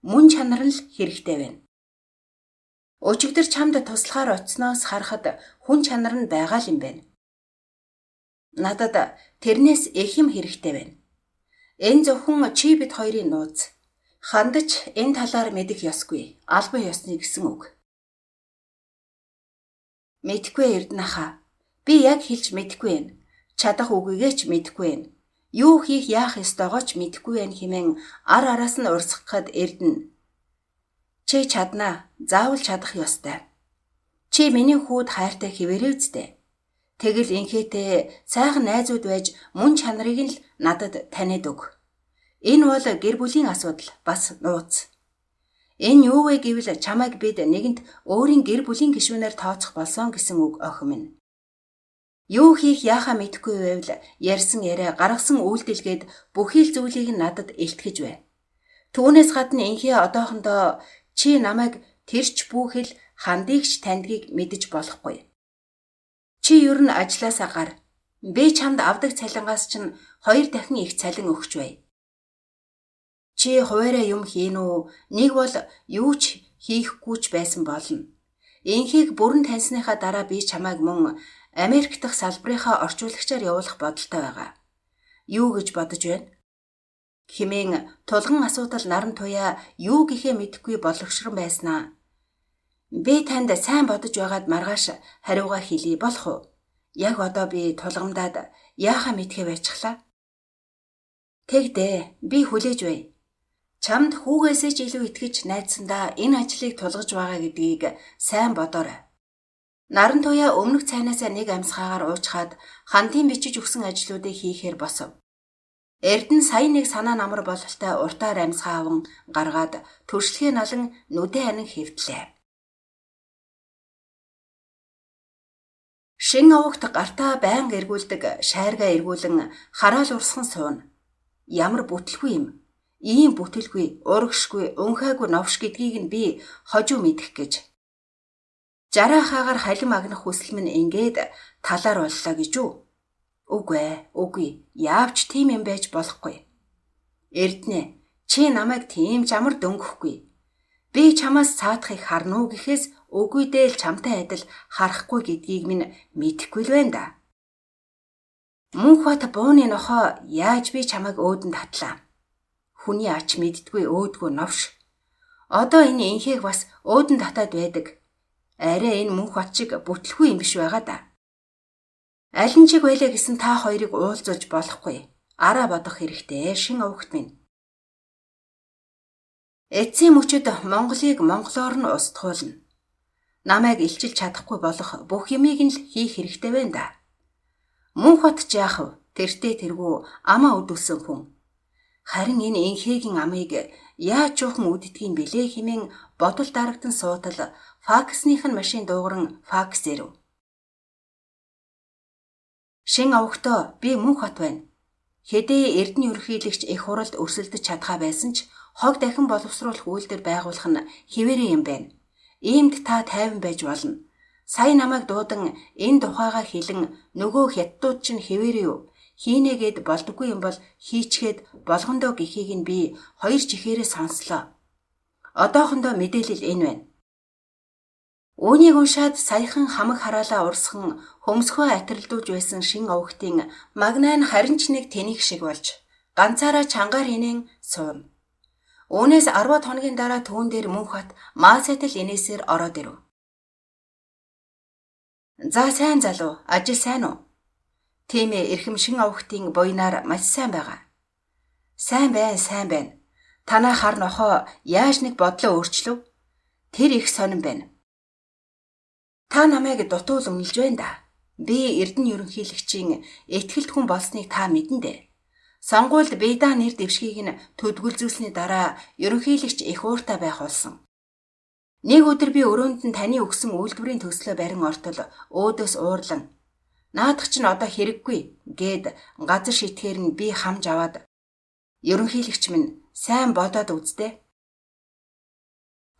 Мөн чанар нь л хэрэгтэй байна. Өчигдөр чамд туслахаар очсноос харахад хүн чанар нь байгаа л юм байна. Надад тэрнээс их юм хэрэгтэй байна. Энэ зөвхөн чи бид хоёрын нууц. Хандаж энэ талаар мэдэх ёсгүй. Албан ёсны гэсэн үг. Мэдхгүй Эрдэнэха. Би яг хэлж мэдхгүй байна. Чадах үгүйгээ ч мэдхгүй байна. Юу хийх яах ёстойгоо ч мэдхгүй байна хэмээн ар араас нь урсгахад Эрдэнэ. Чи чаднаа. Заавал чадах ёстой. Чи миний хүүд хайртай хэвээрээ үздэй. Тэгэл инхээтэй сайхан найзууд байж мөн чанарыг нь л надад таниад өг. Энэ бол гэр бүлийн асуудал бас нууц. Энэ юу вэ гэвэл чамайг бид нэгэнт өөрийн гэр бүлийн гишүүнээр тооцох болсон гэсэн үг охин минь. Юу хийх яахаа мэдэхгүй байвал ярьсан яриа гаргасан үйлдэлгээд бүхий л зүйлийг надад илтгэж бай. Түүнээс гадна инхээ одоохондоо чи намайг тэрч бүхэл хандыгч тандгийг мэдэж болохгүй. Чи ер нь ажилласаа гар. Би чамд авдаг цалингаас чинь 2 дахин их цалин өгч бай. Чи хуваараа юм хийн үү? Нэг бол юу ч хийхгүй ч байсан болно. Инхийг бүрэн таньсныхаа дараа би чамайг мөн Америк дахь салбарынхаа орчуулагчаар явуулах бодолтой байгаа. Юу гэж бодож байна? Хэмээн тулган асуудал наран туяа юу гэхээ мэдэхгүй болгошрон байснаа. Би танд сайн бодож байгаад маргааш хариугаа хэлье болох уу? Яг одоо би тулгамдаад яахаа мэдхээ байцглаа. Тэгдэ би хүлээж бай. Чамд хүүгээсээ ч илүү итгэж найдсандаа энэ ажлыг тулгаж байгаа гэдгийг сайн бодоорой. Наран туяа өмнөх цайнаасаа нэг амьсгаагаар уучхаад хантын бичиж өгсөн ажлуудыг хийхээр босов. Эрдэнэ сая нэг санаа намар бололтой уртаар амьсгаа аван гаргаад төршлөгийн налан нүдэн анин хэвтлээ. Шин овогт гартаа байнга эргүүлдэг шайргаа эргүүлэн хараал урсган сууна. Ямар бүтлгүй юм. Ийм бүтэлгүй, урагшгүй, өнхөөгүй новш гэдгийг нь би хожуу мэдэх гэж. 60 хаагаар халим агнах хүсэл минь ингээд талаар боллоо гэж үү? Үгүй. Яавч тийм юм байж болохгүй. Эрдэнэ, чи намайг тийм ч амар дөнгөхгүй. Би чамаас цаадахыг харна уу гэхээс үгүй дээр чамтай адил харахгүй гэдгийг минь мэдэхгүй л байна да. Мөнх бат бууны нохоо яаж би чамайг өөдөнд татлаа. Хүний ач мэддгүй өөдгөө новш. Одоо энэ инхийг бас өөдөнд татаад байдаг. Арай энэ мөнх бат шиг бүтлгүй юм биш байгаа да. Аль нь чиг байлаа гэсэн та хоёрыг уулзуулж болохгүй. Араа бодох хэрэгтэй шин овогт минь. Эцсийн мөчөд Монголыг монголоор нь устгуулна. Намайг илчилж чадахгүй болох бүх юмыг нь л хийх хэрэгтэй байна да. Мөнх бат жаах тэртээ тэргүй амаа өдүүлсэн хүн. Харин энэ инхээгийн амыг яаж чуухан үддгийг бэлээ хэмээн бодол дарагдан суутал факсных нь машин дуугаран факс ирэв. Шин овогтоо би мөнх бат байна. Хэдий Эрдэнэ ерөнхийлөгч их хуралд өрсөлдөж чадхаа байсан ч хог дахин боловсруулах үйлдэл байгуулах нь хэвээрээ юм байна. Иймд та тайван байж болно. Сая намайг дуудан энэ тухайгаа хэлэн нөгөө хятадууд чинь хэвээрээ юу? Хийнэгээд болдоггүй юм бол хийчгээд болгондоо гэхийг нь би хоёр чихээрээ сонслоо. Одоохондоо мэдээлэл энэ байна. Үүнийг уншаад саяхан хамаг хараалаа урсхан хөмсгөө атрилдуулж байсан шин овогтын магнайн харин ч нэг тэнийг шиг болж ганцаараа чангаар хинэн сууна. Үүнээс 10 хоногийн дараа түүн дээр мөнх бат маасайтал инээсээр ороод ирэв. За сайн залуу, ажил сайн уу? Тийм ээ, эрхэм шин овогтын буйнаар маш сайн байгаа. Сайн байна. Танай хар нохоо яаж нэг бодлоо өөрчлөв? Тэр их сонирн байна. Та намайг дутуул өмнөлж байна да. Би Эрдэнэ ерөнхийлөгчийн этгэлт хүн болсныг та мэдэн дээ. Сонгуульд Бейда нэр дэвшгийг нь төдгөлзүүлсний дараа ерөнхийлөгч их ууртай байх болсон. Нэг өдөр би өрөөнд нь таны өгсөн үйлдвэрийн төслөө барин ортол өөдөөс уурлан наадах чинь одоо хэрэггүй гэд газар шитгэхэр нь би хамж аваад ерөнхийлөгч минь сайн бодоод үздэй.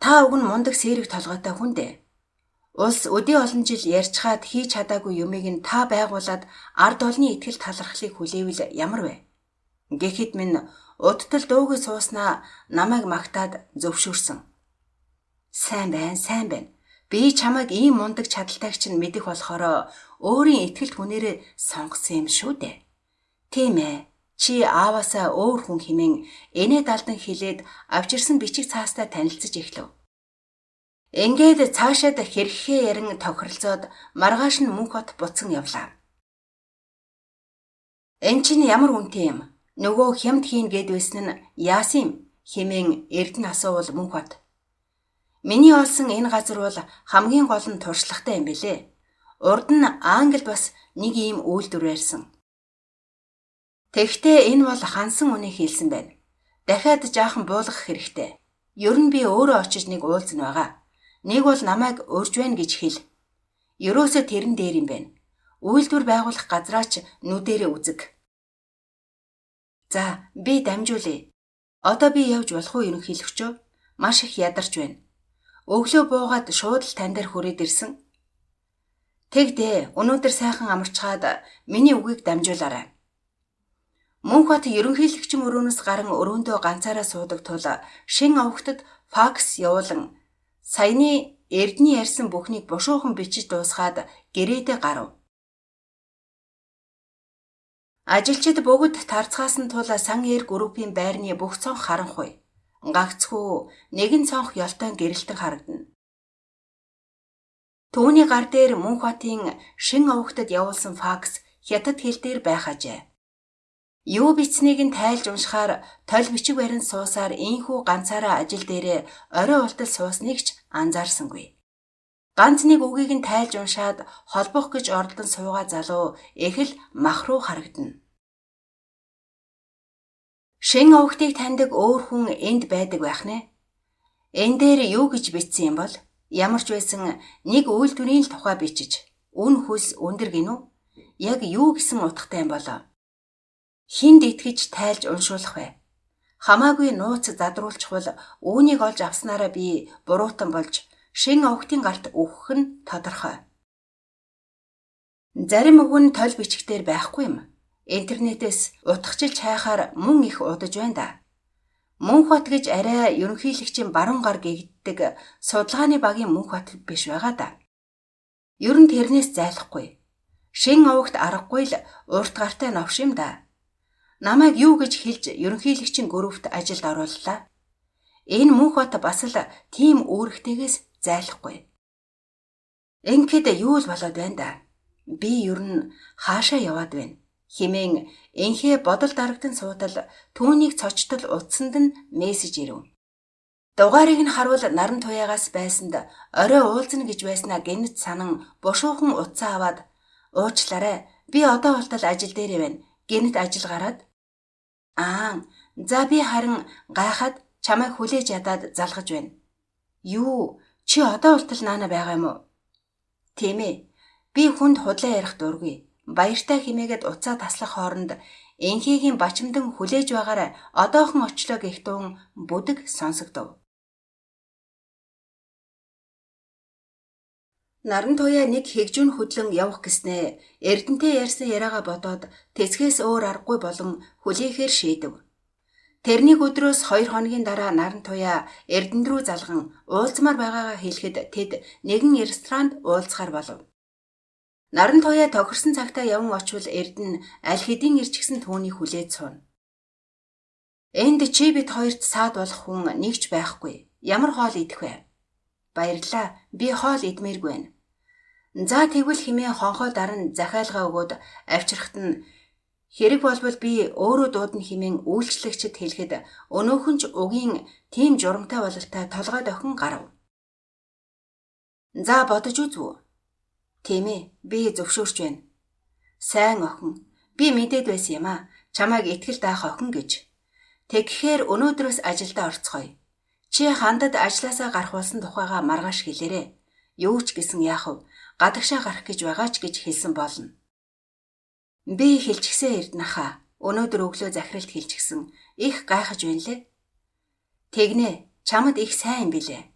Та уг нь мундаг сэрэг толгойтой хүн дээ. Улс өдий олон жил ярьчхаад хийж чадаагүй юмыг нь та байгуулад ард олны итгэл талархлыг хүлээвэл ямар вэ? Гэхэд минь удтал дуугүй сууснаа намайг магтаад зөвшөөрсөн. Сайн байна. Би чамайг ийм мундаг чадалтайг чинь мэдэх болохоор өөрийн итгэлт хүнээрээ сонгосон юм шүү дээ. Тийм ээ. Чи ааваасаа өөр хүн хэмээн энэ далдан хилээд авчирсан бичиг цаастай танилцж эхлэв. Ингээд цаашаад хэрхээ ярин тохиролцоод маргааш нь Мөнхбат буцан явлаа. Энд чинь ямар үнэтэй юм? Нөгөө хямд хийн гэд байсан нь яасан юм хэмээн Эрдэнэ асуувал Мөнхбат. Миний олсон энэ газар бол хамгийн гол нь туршлагатай юм бэлээ. Урд нь Англид бас нэг ийм үйлдвэр ярьсан. Тэгэхдээ энэ бол хансан үнэ хэлсэн байна. Дахиад жаахан буулгах хэрэгтэй. Ер нь би өөрөө очиж нэг уулзна байгаа. Нэг бол намайг урьж байна гэж хэл. Ерөөсөө тэрэн дээр юм байна. Үйлдвэр байгуулах газраач нүдэрээ үзэг. За, би дамжуулъя. Одоо би явж болох уу ерөнхийлөгчөө? Маш их ядарч байна. Өглөө буугаад шууд л тань дээр хүрээд ирсэн. Тэгдээ, өнөөдөр сайхан амарчгаад миний үгийг дамжуулаарай. Мөнхбат ерөнхийлөгчийн өрөөнөөс гарan өрөөндөө ганцаараа суудаг тул шин авахтад факс явуулан саяны Эрдэнэ ярьсан бүхнийг бушуухан бичиж дуусгаад гэрээдээ гарав. Ажилчид бүгд тарцгаасан тул сан эр группийн байрны бүх цонх харанхуй. Гагцхүү нэгэн цонх ёлтой гэрэлтэн харагдана. Түүний гар дээр Мөнхбатын шин авахтад явуулсан факс хятад хэл дээр байх ажээ. Юу бичснийг нь тайлж уншихаар тол бичиг барин суусаар ийхүү ганцаараа ажил дээрээ орой ултал суусныг ч анзаарсангүй. Ганц нэг үгийг нь тайлж уншаад холбох гэж оролдон суугаа залуу их л мах руу харагдана. Шин овогтыг таньдаг өөр хүн энд байдаг байх нэ. Энэ дээр юу гэж бичсэн юм бол ямар ч байсан нэг үйлдвэрийн л тухай бичиж үн хүс өндөр гинүү? Яг юу гэсэн утгатай юм болоо? Хинд итгэж тайлж уншуулах вэ? Хамаагүй нууц задруулчихвал үүнийг олж авснараа би буруутан болж шин овогтын гарт өгөх нь тодорхой. Зарим үг нь тол бичгтэр байхгүй юм. Интернетээс утгачлж хайхаар мөн их удаж байна да. Мөнхбат гэж арай ерөнхийлөгчийн баруун гар гэгддэг судалгааны багийн Мөнхбат биш байгаа да. Ер нь тэрнээс зайлахгүй. Шин овогт аргагүй л урт гартай новш юм да. Намайг юу гэж хэлж ерөнхийлөгчийн группт ажилд орууллаа. Энэ Мөнхбат бас л тийм үүрэгтэйгээс зайлахгүй. Ингээд юу л болоод байна да. Би ер нь хаашаа яваад байна хэмээн энхээ бодол дарагдан суудал түүнийг цочтол утсанд нь мессеж ирэв. Дугаарыг нь харуул наран туяагаас байсанд орой уулзна гэж байснаа гэнэт санан бушуухан утсаа аваад уучлаарай. Би одоо болтол ажил дээр байна. Гэнэт ажил гараад за би харин гайхаад чамайг хүлээж ядаад залгаж байна. Юу? Чи одоо болтол наана байгаа юм уу? Тийм ээ. Би хүнд худлаа ярих дургүй. Баяртай химээгээд уцаа таслах хооронд энхийгийн бачимдан хүлээж байгаарай. Одоохон очлоо гэх дуун бүдэг сонсогдов. Наран туяа нэг хэгжүүн хөдлөн явах гэснээ Эрдэнэтэй ярьсан яриагаа бодоод тэсгээс өөр аргагүй болон хүлээхээр шийдэв. Тэрнийг өдрөөс 2 хоногийн дараа наран туяа Эрдэнэ рүү залган уулзмаар байгаагаа хэлэхэд тэд нэгэн ресторанд уулзахаар болов. Наран туяа тохирсон цагтаа яван очвол Эрдэнэ аль хэдийн ирчихсэн түүнийг хүлээж сууна. Энд чи бид хоёрт саад болох хүн нэгч байхгүй. Ямар хоол идэх вэ? Баярлаа. Би хоол идмээргүй байна. За тэгвэл хэмээн хонхоо даран захиалгаа өгөөд авчрахт нь хэрэг болбол би өөрөө дуудна хэмээн үйлчлэгчд хэлэхэд өнөөхөн ч угийн тийм журамтай бололтой толгой дохин гарав. За бодож үзв. Тийм ээ, би зөвшөөрч байна. Сайн охин, би мэдээд байсан юм а. Чамайг итгэл даах охин гэж. Тэгэхэр өнөөдрөөс ажилдаа орцгоё. Чи хандад ажлаасаа гарах болсон тухайга маргааш хэлээрэй. Юу ч гэсэн яах вэ? Гадагшаа гарах гэж байгаа ч гэж хэлсэн болно. Би хэлчихсэн Эрдэнэхаа. Өнөөдөр өглөө захиралд хэлчихсэн. Их гайхаж байна лээ. Тэгнэ, чамд их сайн билээ.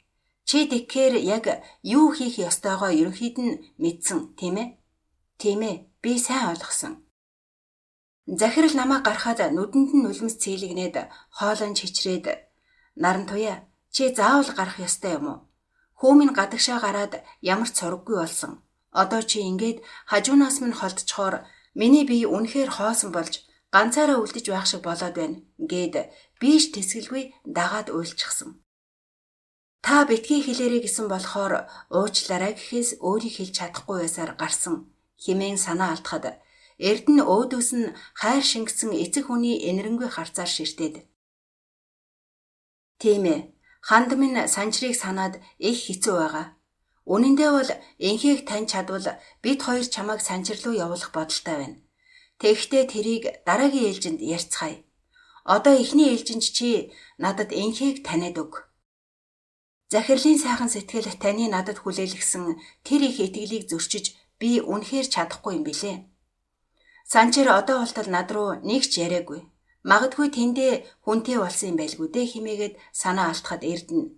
Чи тэгэхээр яг юу хийх ёстойгоо ерөнхийд нь мэдсэн, тийм ээ? Тийм ээ, би сайн ойлгосон. Захирал намайг гарахад нүдэнд нь нулимс цээлэгнээд хоолойн чичрээд наран туяа, чи заавал гарах ёстой юм уу? Хүүмийн гадагшаа гараад ямар ч сураггүй болсон. Одоо чи ингээд хажуунаас минь холдчихоор миний бие үнэхээр хоосон болж ганцаараа үлдэж байх шиг болоод байна гэд биш тэсгэлгүй дагаад уйлчихсан. Та битгий хэлээрэй гэсэн болохоор уучлаарай гэхээс өөрийг хэлж чадахгүй байсаар гарсан хэмээн санаа алдахад Эрдэнэ өөдөөс нь хайр шингэсэн эцэг хүний энэрэнгүй харцаар ширтээд. Тийм ээ, ханд минь санчрыг санаад их хэцүү байгаа. Үнэн дээр бол энхийг тань чадвал бид хоёр чамайг санчир руу явуулах бодолтой байна. Тэгэхдээ тэрийг дараагийн ээлжинд ярьцгаая. Одоо эхний ээлжинд чи надад энхийг таниад өг. Захирлын сайхан сэтгэл таны надад хүлээлгсэн тэр их итгэлийг зөрчиж би үнэхээр чадахгүй юм билээ. Санчир одоо болтол над руу нэг ч яриаггүй. Магадгүй тэндээ хүнтэй болсон юм байлгүй дээ хэмээгээд санаа алдахад Эрдэнэ.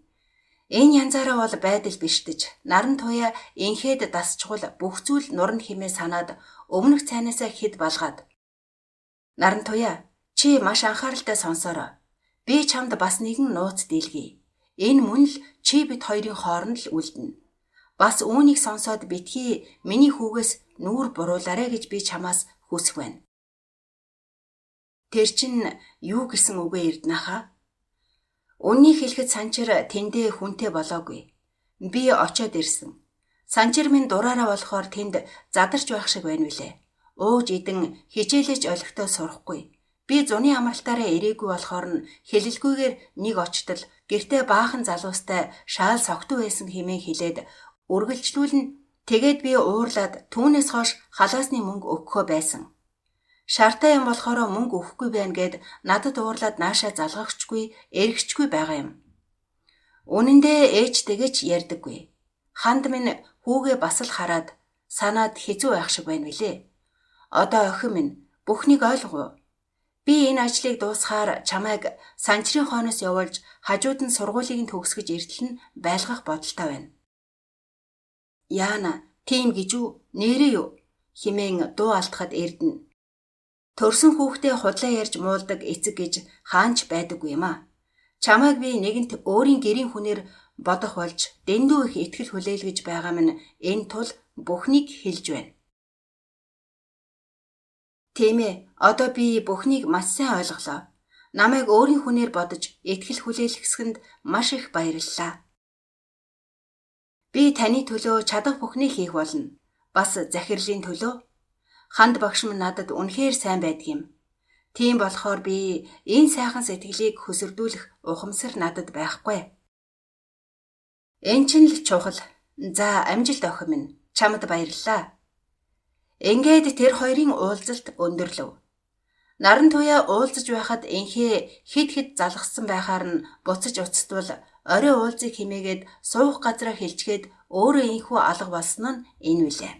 Энэ янзаараа бол байдал бишдэж, наран туяа энхээд дасчгул бүх зүйл нурна хэмээ санаад өмнөх цайнаасаа хэд балгаад. Наран туяа, чи маш анхааралтай сонсоорой. Би чамд бас нэгэн нууц дийлгэе. Энэ мөн л чи бид хоёрын хооронд л үлдэнэ. Бас үүнийг сонсоод битгий миний хүүгээс нүүр буруулаарэ гэж би чамаас хүсэх байна. Тэр чинь юу гэсэн үг вэ Эрдэнэхаа? Үннийг хэлэхэд санчир тэндээ хүнтэй болоогүй. Би очоод ирсэн. Санчир минь дураараа болохоор тэнд задарч байх шиг байна үлээ. Ууж идэн хичээлэж олигтой сурахгүй. Би зуны амралтаараа ирээгүй болохоор нь хэлэлгүйгээр нэг очтол гэртээ баахан залуустай шаал согтуу байсан хэмээн хэлээд үргэлжлүүлнэ. Тэгээд би уурлаад түүнээс хойш халаасны мөнгө өгөхөө байсан. Шартай юм болохоор мөнгө өгөхгүй байна гэд надад уурлаад наашаа залгахчгүй, эргэчгүй байгаа юм. Үнэн дээр ээжтэйгээ ч ярьдаггүй. Ханд минь хүүгээ бас л хараад санаад хэцүү байх шиг байна билээ. Одоо охин минь бүхнийг ойлгов. Би энэ ажлыг дуусгаар чамайг санчрын хойноос явуулж хажууд нь сургуулийг төгсгөж эртэл нь байлгах бодолтой байна. Яана, тийм гэж үү? Нэрээ юу? Химэн дуу алдахад Эрдэнэ. Төрсөн хүүхдээ худлаа ярьж муулдаг эцэг гэж хаанч байдаггүй юм а. Чамайг би нэгэнт өөрийн гэрийн хүнээр бодох болж дэндүү их итгэл хүлээлгэж байгаа минь энэ тул бүхнийг хэлж байна. Тийм ээ, одоо би бүхнийг маш сайн ойлголоо. Намайг өөрийн хүнээр бодож итгэл хүлээлгэсгэнд маш их баярлалаа. Би таны төлөө чадах бүхнийг хийх болно. Бас захирлын төлөө. Ханд багш минь надад үнэхээр сайн байдаг юм. Тийм болохоор би энэ сайхан сэтгэлийг хөсөрдүүлэх ухамсар надад байхгүй. Энэ чинь л чухал. За амжилт охин минь. Чамд баярлалаа. Ингээд тэр хоёрын уулзалт өндөрлөв. Наран туяа уулзаж байхад энхээ хид хид залгсан байхаар нь буцаж уцтвал орой уулзыг химээгээд суух газраа хэлчгээд өөрөө инхүү алга болсон нь энэ үлээ.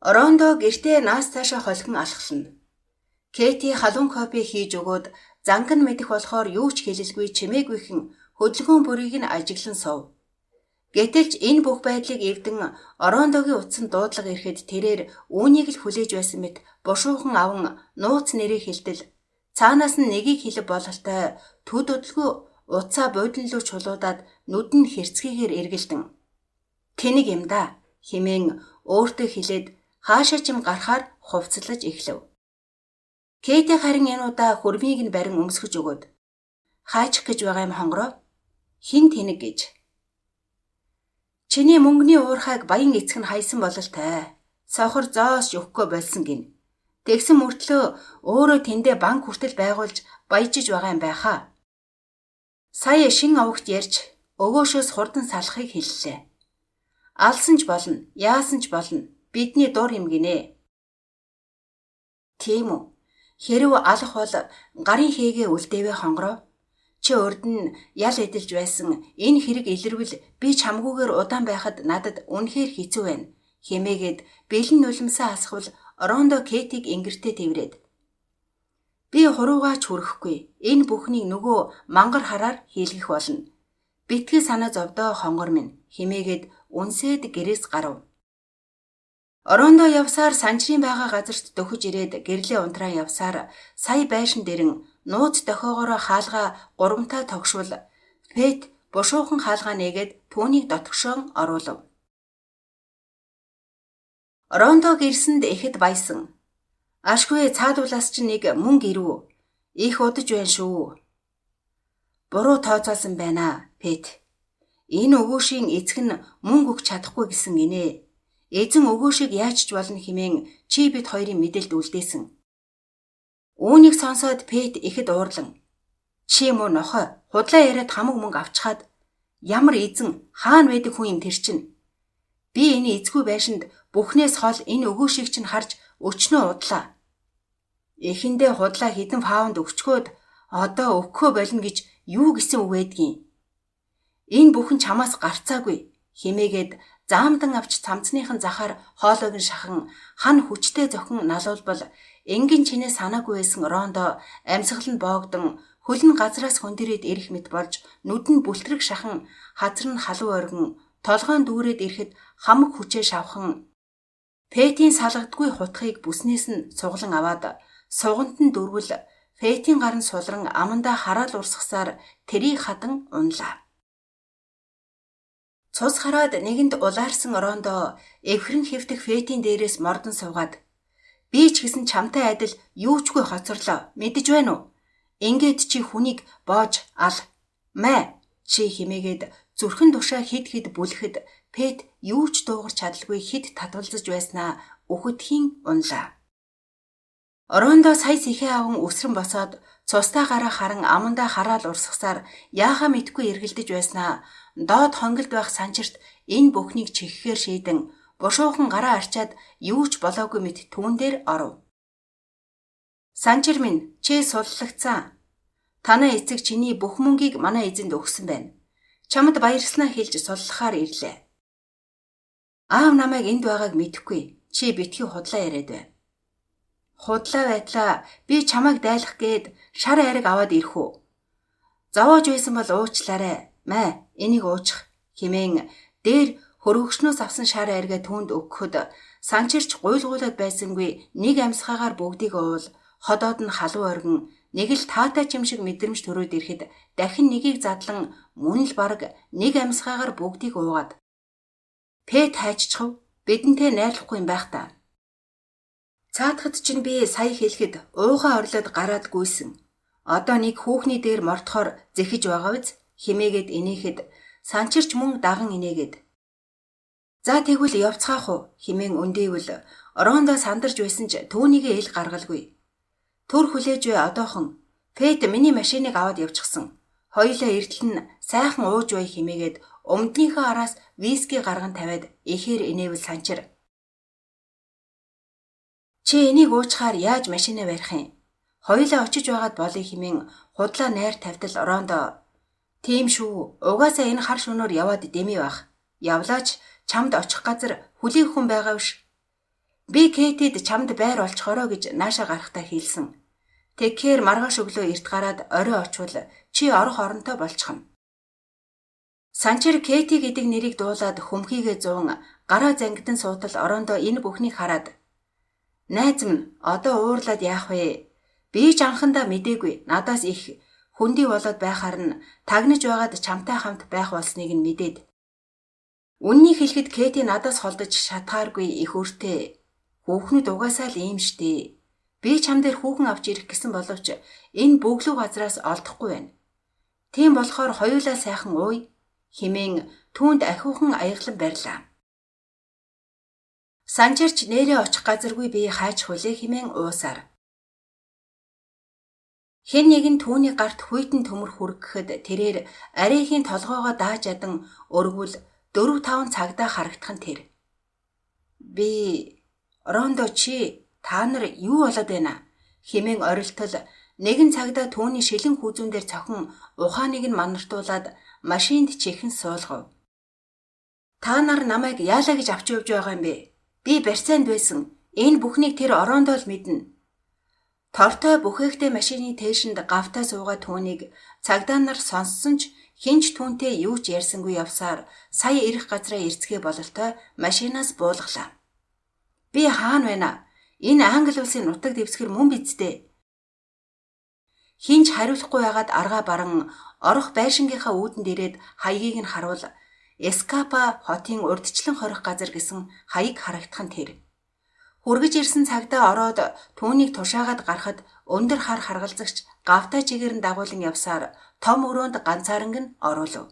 Орондо гэртээ наас цаашаа холгон алхална. Кэти халуун кофе хийж өгөөд занган мэдэх болохоор юу ч хэлэлгүй чимээгүйхэн хөдөлгөөн бүрийг нь ажиглан суув. Гэтэл ч энэ бүх байдлыг эвдэн Орондогийн утсанд дуудлага ирэхэд тэрээр үүнийг л хүлээж байсан мэт бушуухан аван нууц нэрээ хэлтэл цаанаас нь нэгийг хэлэх бололтой төд өдөлгүй утсаа буудлын руу чулуудаад нүд нь хэрцгийгээр эргэлдэн тэнэг юм да химэн өөртөө хэлээд хаашаа ч юм гарахаар хувцлаж эхлэв. Кэти харин энэ удаа хөрмийг нь барин өмсгөж өгөөд хаачих гэж байгаа юм хонгороо хин тэнэг гэж. Чиний мөнгөний уурхайг баян эцэг нь хайсан бололтой. Сохор зоос өгөхгүй болсон гин. Тэгсэн мөртлөө өөрөө тэндээ банк хүртэл байгуулж баяжиж байгаа юм байхаа. Сая шин овогт ярьж өгөөшөөс хурдан салахыг хэллээ. Алсан ч болно, яасан ч болно. Бидний дур юм гинэ. Тийм үү. Хэрв алах бол гарын хээгээ үлдээвэ хонгороо. Чи урд нь ял эдэлж байсан энэ хэрэг илэрвэл би чамгүйгээр удаан байхад надад үнэхээр хэцүү байна. Хэмээгээд бэлэн нулимсаа асахвал Рондо Кэтиг ингэртээ тэврээд. Би хуруугаач хүрэхгүй. Энэ бүхнийг нөгөө мангар хараар хийлгэх болно. Битгий санаа зовдоо хонгор минь хэмээгээд үнсээд гэрээс гарав. Орондо явсаар санчрын байгаа газарт дөхөж ирээд гэрлээ унтраа явсаар сая байшин дэрэн нууц дохиогоороо хаалгаа гурамтаа тогшвол Пэт бушуухан хаалгаа нээгээд түүнийг дотгошоон оруулав. Орондо гэрсэнд ихэд баясан. Ашгүй цаадуулаас ч нэг мөнгө ирв. Их удаж байна шүү. Буруу тооцоолсон байна, Пэт. Энэ өгөөшийн эцэг нь мөнгө өгч чадахгүй гэсэн гинэ. Эзэн өгөөшийг яаж ч болно хэмээн чи бид хоёрын мэдээлд үлдээсэн. Үүнийг сонсоод Пэт ихэд уурлан. Чи муу нохой, худлаа яриад хамаг мөнгө авчихад ямар эзэн хаана байдаг хүн юм тэр чинь. Би энэ эзгүй байшинд бүхнээс хол энэ өгөөшийг чинь харж өчнөө удлаа. Эхэндээ худлаа хэдэн паунд өгчгөөд одоо өгөхөө болно гэж юу гэсэн үг байдгийг. Энэ бүхэн чамаас гарцаагүй хэмээгээд заамдан авч цамцныхан захаар хоолойг нь шахан хан хүчтэй зохин налуулбал энгийн чинээ санаагүй байсан Рондо амьсгал нь боогдон хөл нь газраас хөндөрөөд ирэх мэт болж нүд нь бүлтрэг шахан хазар нь халуун оргин толгойн дүүрээд ирэхэд хамаг хүчээ шавхан Пэтийн салгадгүй хутгийг бүснээс нь суглан аваад суганд нь дөрвөл Пэтийн гар нь сулран амандаа хараал урсгасаар тэрийг хадан унлаа. Цус хараад нэгэнд улаарсан Рондо эвхрэн хэвтэх Пэтийн дээрээс мордон суугаад би ч гэсэн чамтай адил юучгүй хоцорлоо мэдэж байна уу? Ингээд чи хүнийг боож ал. Мэ чи химээгээд зүрхэн тушаа хид хид бүлэхэд Пэт юу ч дуугарч чадалгүй хид татгалзаж байснаа үхэтхийн унлаа. Орондо сая сэхээ аван өсрөн босоод цустай гараа харан амандаа хараал урсгасаар яахаа мэдгүй эргэлдэж байснаа доод хонгилд байх санчирт энэ бүхнийг чихгээр шийдэн бушуухан гараа арчаад юу ч болоогүй мэт түүн дээр оров. Санчир минь чи суллагцсан. Танай эцэг чиний бүх мөнгийг манай эзэнд өгсөн байна. Чамд баярснаа хэлж суллахаар ирлээ. Аав намайг энд байгааг мэдэхгүй. Чи битгий худлаа яриад бай. Худлаа байтлаа би чамайг дайлах гээд шар айраг аваад ирэх үү? Зовоож байсан бол уучлаарай. Мэ энийг уучих хэмээн дээр хөргөгчнөөс авсан шар айргаа түүнд өгөхөд санчирч гуйлгуулад байсангүй нэг амьсгаагаар бүгдийг уул ходоод нь халуун оргин нэг л таатай ч юм шиг мэдрэмж төрөөд ирэхэд дахин нэгийг задлан мөн л бараг нэг амьсгаагаар бүгдийг уугаад Пэт хайччихв бидэнтэй найрлахгүй юм байх та. Цаатахад чинь би сая хэлэхэд уугаа орлоод гараад гүйсэн. Одоо нэг хүүхний дээр мортохоор зэхэж байгаа биз химээгээд инээхэд санчирч мөн даган инээгээд. За тэгвэл явцгаах уу химэн өндөөвэл Рондо сандарч байсан ч түүнийгээ ил гаргалгүй. Төр хүлээж бай одоохон. Пэт миний машиныг аваад явчихсан. Хоёулаа эртэл нь сайхан ууж бай химээгээд өмднийхөө араас виски гарган тавиад ихээр инээвэл санчир. Чи энийг уучхаар яаж машинаа барих юм? Хоёулаа очиж байгаад болъё хэмээн худлаа найр тавтал Рондо. Тийм шүү. Угаасаа энэ хар шөнөөр яваад дэмий байх. Явлаач чамд очих газар хүлээх хүн байгаа биш. Би Кэтэд чамд байр олчхороо гэж нааша гарахтаа хэлсэн. Тэгэхээр маргааш өглөө эрт гараад орой очвол чи орох оронтой болчихно. Санчир Кэти гэдэг нэрийг дуулаад хөмхийгээ 100 гараа зангидан суутал Орондо энэ бүхнийг хараад найз минь одоо уурлаад яах вэ? Би ч анхандаа мэдээгүй надаас их хүндий болоод байхаар нь тагнаж байгаад чамтай хамт байх болсныг нь мэдээд. Үннийг хэлэхэд Кэти надаас холдож шатгааргүй их өртөө. Хүүхнүүд угаасаа л ийм штэ. Би чам дээр хүүхэн авч ирэх гэсэн боловч энэ бөглүү газраас олдохгүй байна. Тийм болохоор хоёулаа сайхан ууй химэн түүнд ахиухан аяглан барьлаа. Санчирч нэрээ очих газаргүй би хайч хулээ химэн уусаар. Хэн нэгэн түүний гарт хүйтэн төмөр хүргэхэд тэрээр арайхийн толгоогоо дааж ядан өргвөл 4-5 цагдаа харагдах нь тэр. Би Рондо чи та нар юу болоод байна? Хэмээн орилтол нэгэн цагдаа түүний шилэн хүүзүүн дээр цохон ухааныг нь манартуулаад машинд чихэн суулгав. Та нар намайг яалаа гэж авч явж байгаа юм бэ? Би барьцаанд байсан. Энэ бүхнийг тэр Орондоо л мэднэ. Тортой бүхээгтэй машины тээшинд гавтаа суугаад түүнийг цагдаа нар сонссон ч хинч түүнтэй юу ч ярьсангүй явсаар сая ирэх газраа ирцгээ бололтой машинаас буулгалаа. Би хаана байна? Энэ Англи улсын нутаг дэвсгэр мөн биз дээ. Хинч хариулахгүй байгаад аргаа баран орох байшингийнхаа үүдэнд ирээд хаягийг нь харуул Эскапа хотын урдчлан хорих газар гэсэн хаяг харагдах нь тэр. Хүргэж ирсэн цагдаа ороод түүнийг тушаагаад гарахад өндөр хар харгалзагч гавтаа чигээр нь дагуулan явсаар том өрөөнд ганцаарнг нь оруулав.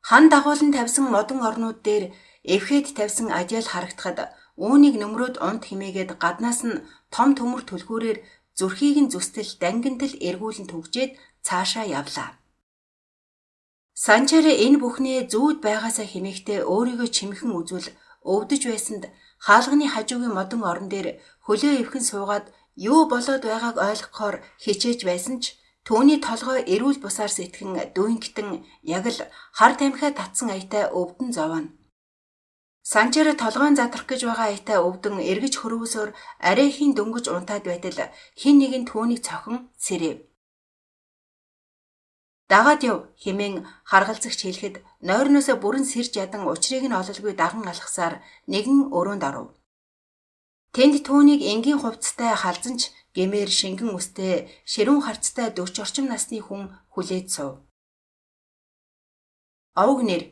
Хан дагуулan тавьсан модон орнууд дээр эвхэд тавьсан ажил харагдахад үүнийг нөмрөөд унт химээгээд гаднаас нь том төмөр түлхүүрээр зүрхийг нь зүстэл дангинтал эргүүлэн түгжээд цаашаа явлаа. Санчаар энэ бүхнээ зүүд байгаасаа хэмээгтээ өөрийгөө чимхэн үзвэл өвдөж байсанд хаалганы хажуугийн модон орон дээр хөлөө эвхэн суугаад юу болоод байгааг ойлгохоор хичээж байсан ч түүний толгой эрүүл бусаар сэтгэн дүйнгтэн яг л хар тамхиа татсан аятай өвдөн зовоно. Санчаар толгойн задрах гэж байгаа аятай өвдөн эргэж хөрвөөсөөр арайхийн дөнгөж унтаад байтал хин нэг нь түүнийг цохон сэрэв. Дагаад яв хэмээн харгалзагч хэлэхэд нойрноосоо бүрэн сэрж ядан учрыг нь ололгүй даган алхасаар нэгэн өрөөнд оров. Тэнд түүнийг энгийн хувцастай халзан ч гэмээр шингэн үстэй ширүүн харцтай 40 орчим насны хүн хүлээд сув. Овг нэр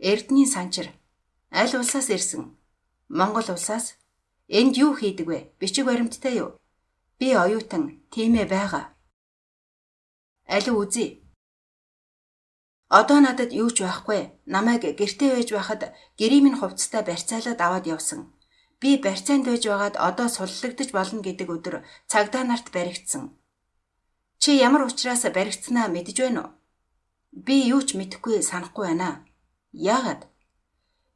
Эрдэнийн Санчир. Аль улсаас ирсэн? Монгол улсаас. Энд юу хийдэг вэ? Бичиг баримттай юу? Би оюутан, тийм ээ байгаа. Аль үзье. Одоо надад юу ч байхгүй. Намайг гэртээ байж байхад гэрийн минь хувцастай барьцаалаад аваад явсан. Би барьцаанд байж байгаад одоо суллагдаж болно гэдэг өдөр цагдаа нарт баригдсан. Чи ямар учраас баригдсанаа мэдэж байна уу? Би юу ч мэдэхгүй санахгүй байна. Яагаад?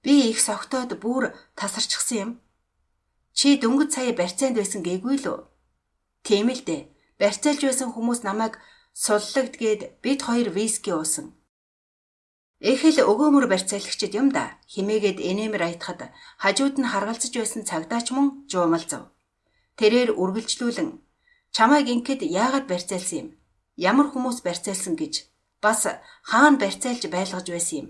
Би их согтоод бүр тасарчихсан юм. Чи дөнгөж сая барьцаанд байсан гээгүй л үү? Тийм л дээ. Барьцаалж байсан хүмүүс намайг суллагдгээд бид хоёр виски уусан. Эхэл өгөөмөр барьцаалагчд юм да. Химээгээд энэмэр аятахад хажууд нь харгалзаж байсан цагдаач мөн жуумалзав. Тэрээр үргэлжлүүлэн чамайг ингээд яагаад барьцаалсан юм? Ямар хүмүүс барьцаалсан гэж бас хаана барьцаалж байлгаж байсан юм?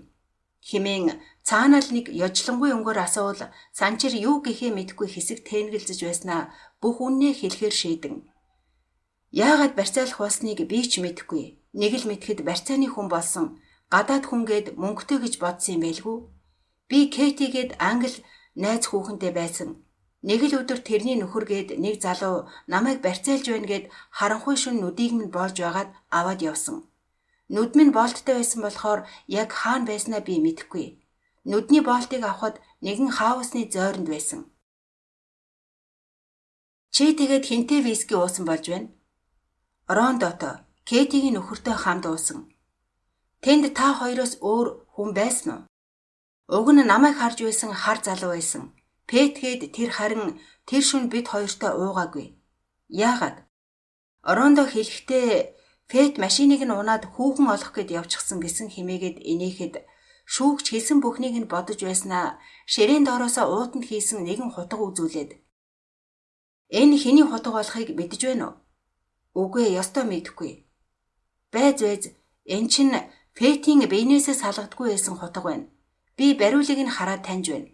Химээн цаанал нэг ёжлонгуй өнгөөр асуувал Санчир юу гэхээ мэдэхгүй хэсэг тэнэгэлзэж байснаа бүх үннээ хэлэхээр шийдэн. Яагаад барьцаалах болсныг би ч мэдэхгүй. Нэг л мэдхэд барьцааны хүн болсон. Гадаад хүнгээд мөнгөтэй гэж бодсон юм байлгүй. Би Кэтигээд англи найз хүүхэнтэй байсан. Нэг л өдөр тэрний нөхөргээд нэг залуу намайг барьцаалж байна гэд харанхуй шүн нүдийг минь болж байгаад аваад явсан. Нүд минь болттой байсан болохоор яг хаана байснаа би мэдэхгүй. Нүдний болтыг авахад нэгэн хаусны зойронд байсан. Чи тэгээд хинтээ виски уусан болж байна? Рондото, Кэтигийн нөхөртэй хамт уусан. Тэнд та хоёроос өөр хүн байсан уу? Уг нь намайг харж байсан хар залуу байсан. Пэтгээд тэр харин тэр шөнө бид хоёртой уугаагүй. Яагаад? Орондоо хэлэхдээ Пэт машиныг нь унаад хүүхэн олох гэд явчихсан гэсэн химээгээд инээхэд шүүгч хэлсэн бүхнийг нь бодож байснаа ширээн доороосоо уутанд хийсэн нэгэн хутга үзүүлээд. Энэ хэний хутга болохыг мэдэж байна уу? Үгүй ёстой мэдэхгүй. Байж энэ чинь Пэтийн биенээсээ салгадаггүй байсан хутга байна. Би бариулыг нь хараад таньж байна.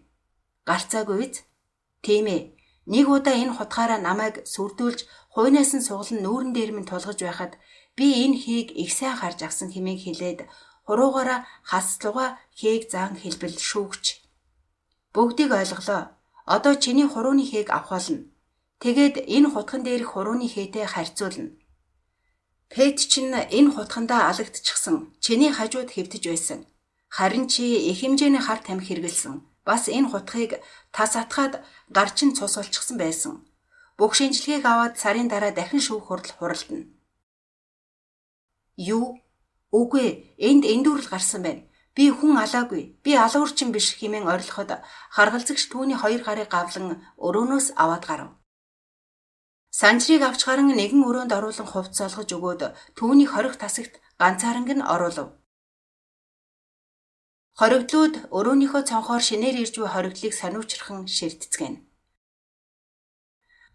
Гарцаагүй биз? Тийм ээ. Нэг удаа энэ хутгаараа намайг сүрдүүлж хуйнаас нь суглан нүүрэн дээр минь тулгаж байхад би энэ хийг их сайн харж агсан хэмээн хэлээд хуруугаараа хаслуга хийг заан хэлбэл шүүгч. Бүгдийг ойлголоо. Одоо чиний хурууны хийг авах болно. Тэгээд энэ хутган дээрх хурууны хээтэй харьцуулна. Пэт чинь энэ хутгандаа алагдчихсан. Чиний хажууд хэвтэж байсан. Харин чи их хэмжээний хар тамхи хэрэгэлсэн. Бас энэ хутгийг тас атгаад гарчин цус олчихсан байсан. Бүх шинжилгээг аваад сарын дараа дахин шүүх хурал хуралдана. Юу? Үгүй, энд эндүрэл гарсан байна. Би хүн алаагүй. Би алуурчин биш хэмээн орилоход харгалзагч түүний хоёр гарыг гавлан өрөөнөөс аваад гарав. Санжирыг авч гаран нэгэн өрөөнд оруулан хувцас олгож өгөөд түүний хорих тасагт ганцаарнг нь оруулав. Хоригдлууд өрөөнийхөө цонхоор шинээр ирж буй хоригдлыг сануучрхан ширтцгэн.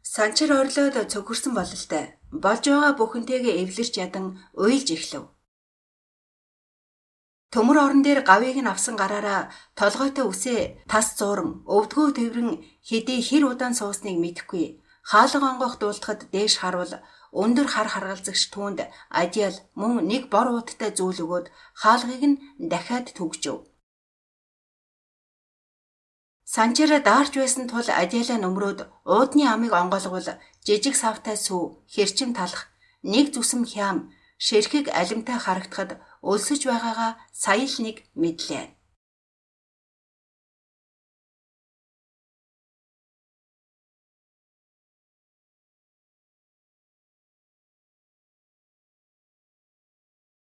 Санчир орлоод цөхөрсөн бололтой. Болж байгаа бүхэнтэйгээ эвлэрч ядан уйлж эхлэв. Төмөр орон дээр гавийг нь авсан гараараа толгойтой үсээ тас зууран, өвдгөө тэврэн хэдий хэр удаан суусныг мэдэхгүй. Хаалга онгох дуулахад дээш харуул өндөр хар харгалзагч түүнд адиал мөн нэг бор ууттай зүйл өгөөд хаалгыг нь дахиад түгжив. Санчир даарч байсан тул адиалаа нөмрөөд уудны амыг онгойлгол жижиг савтай сүү, хэрчим талах, нэг зүсэм хям, ширхэг алимтай харагдахад өлсөж байгаагаа сая л нэг мэдлээ.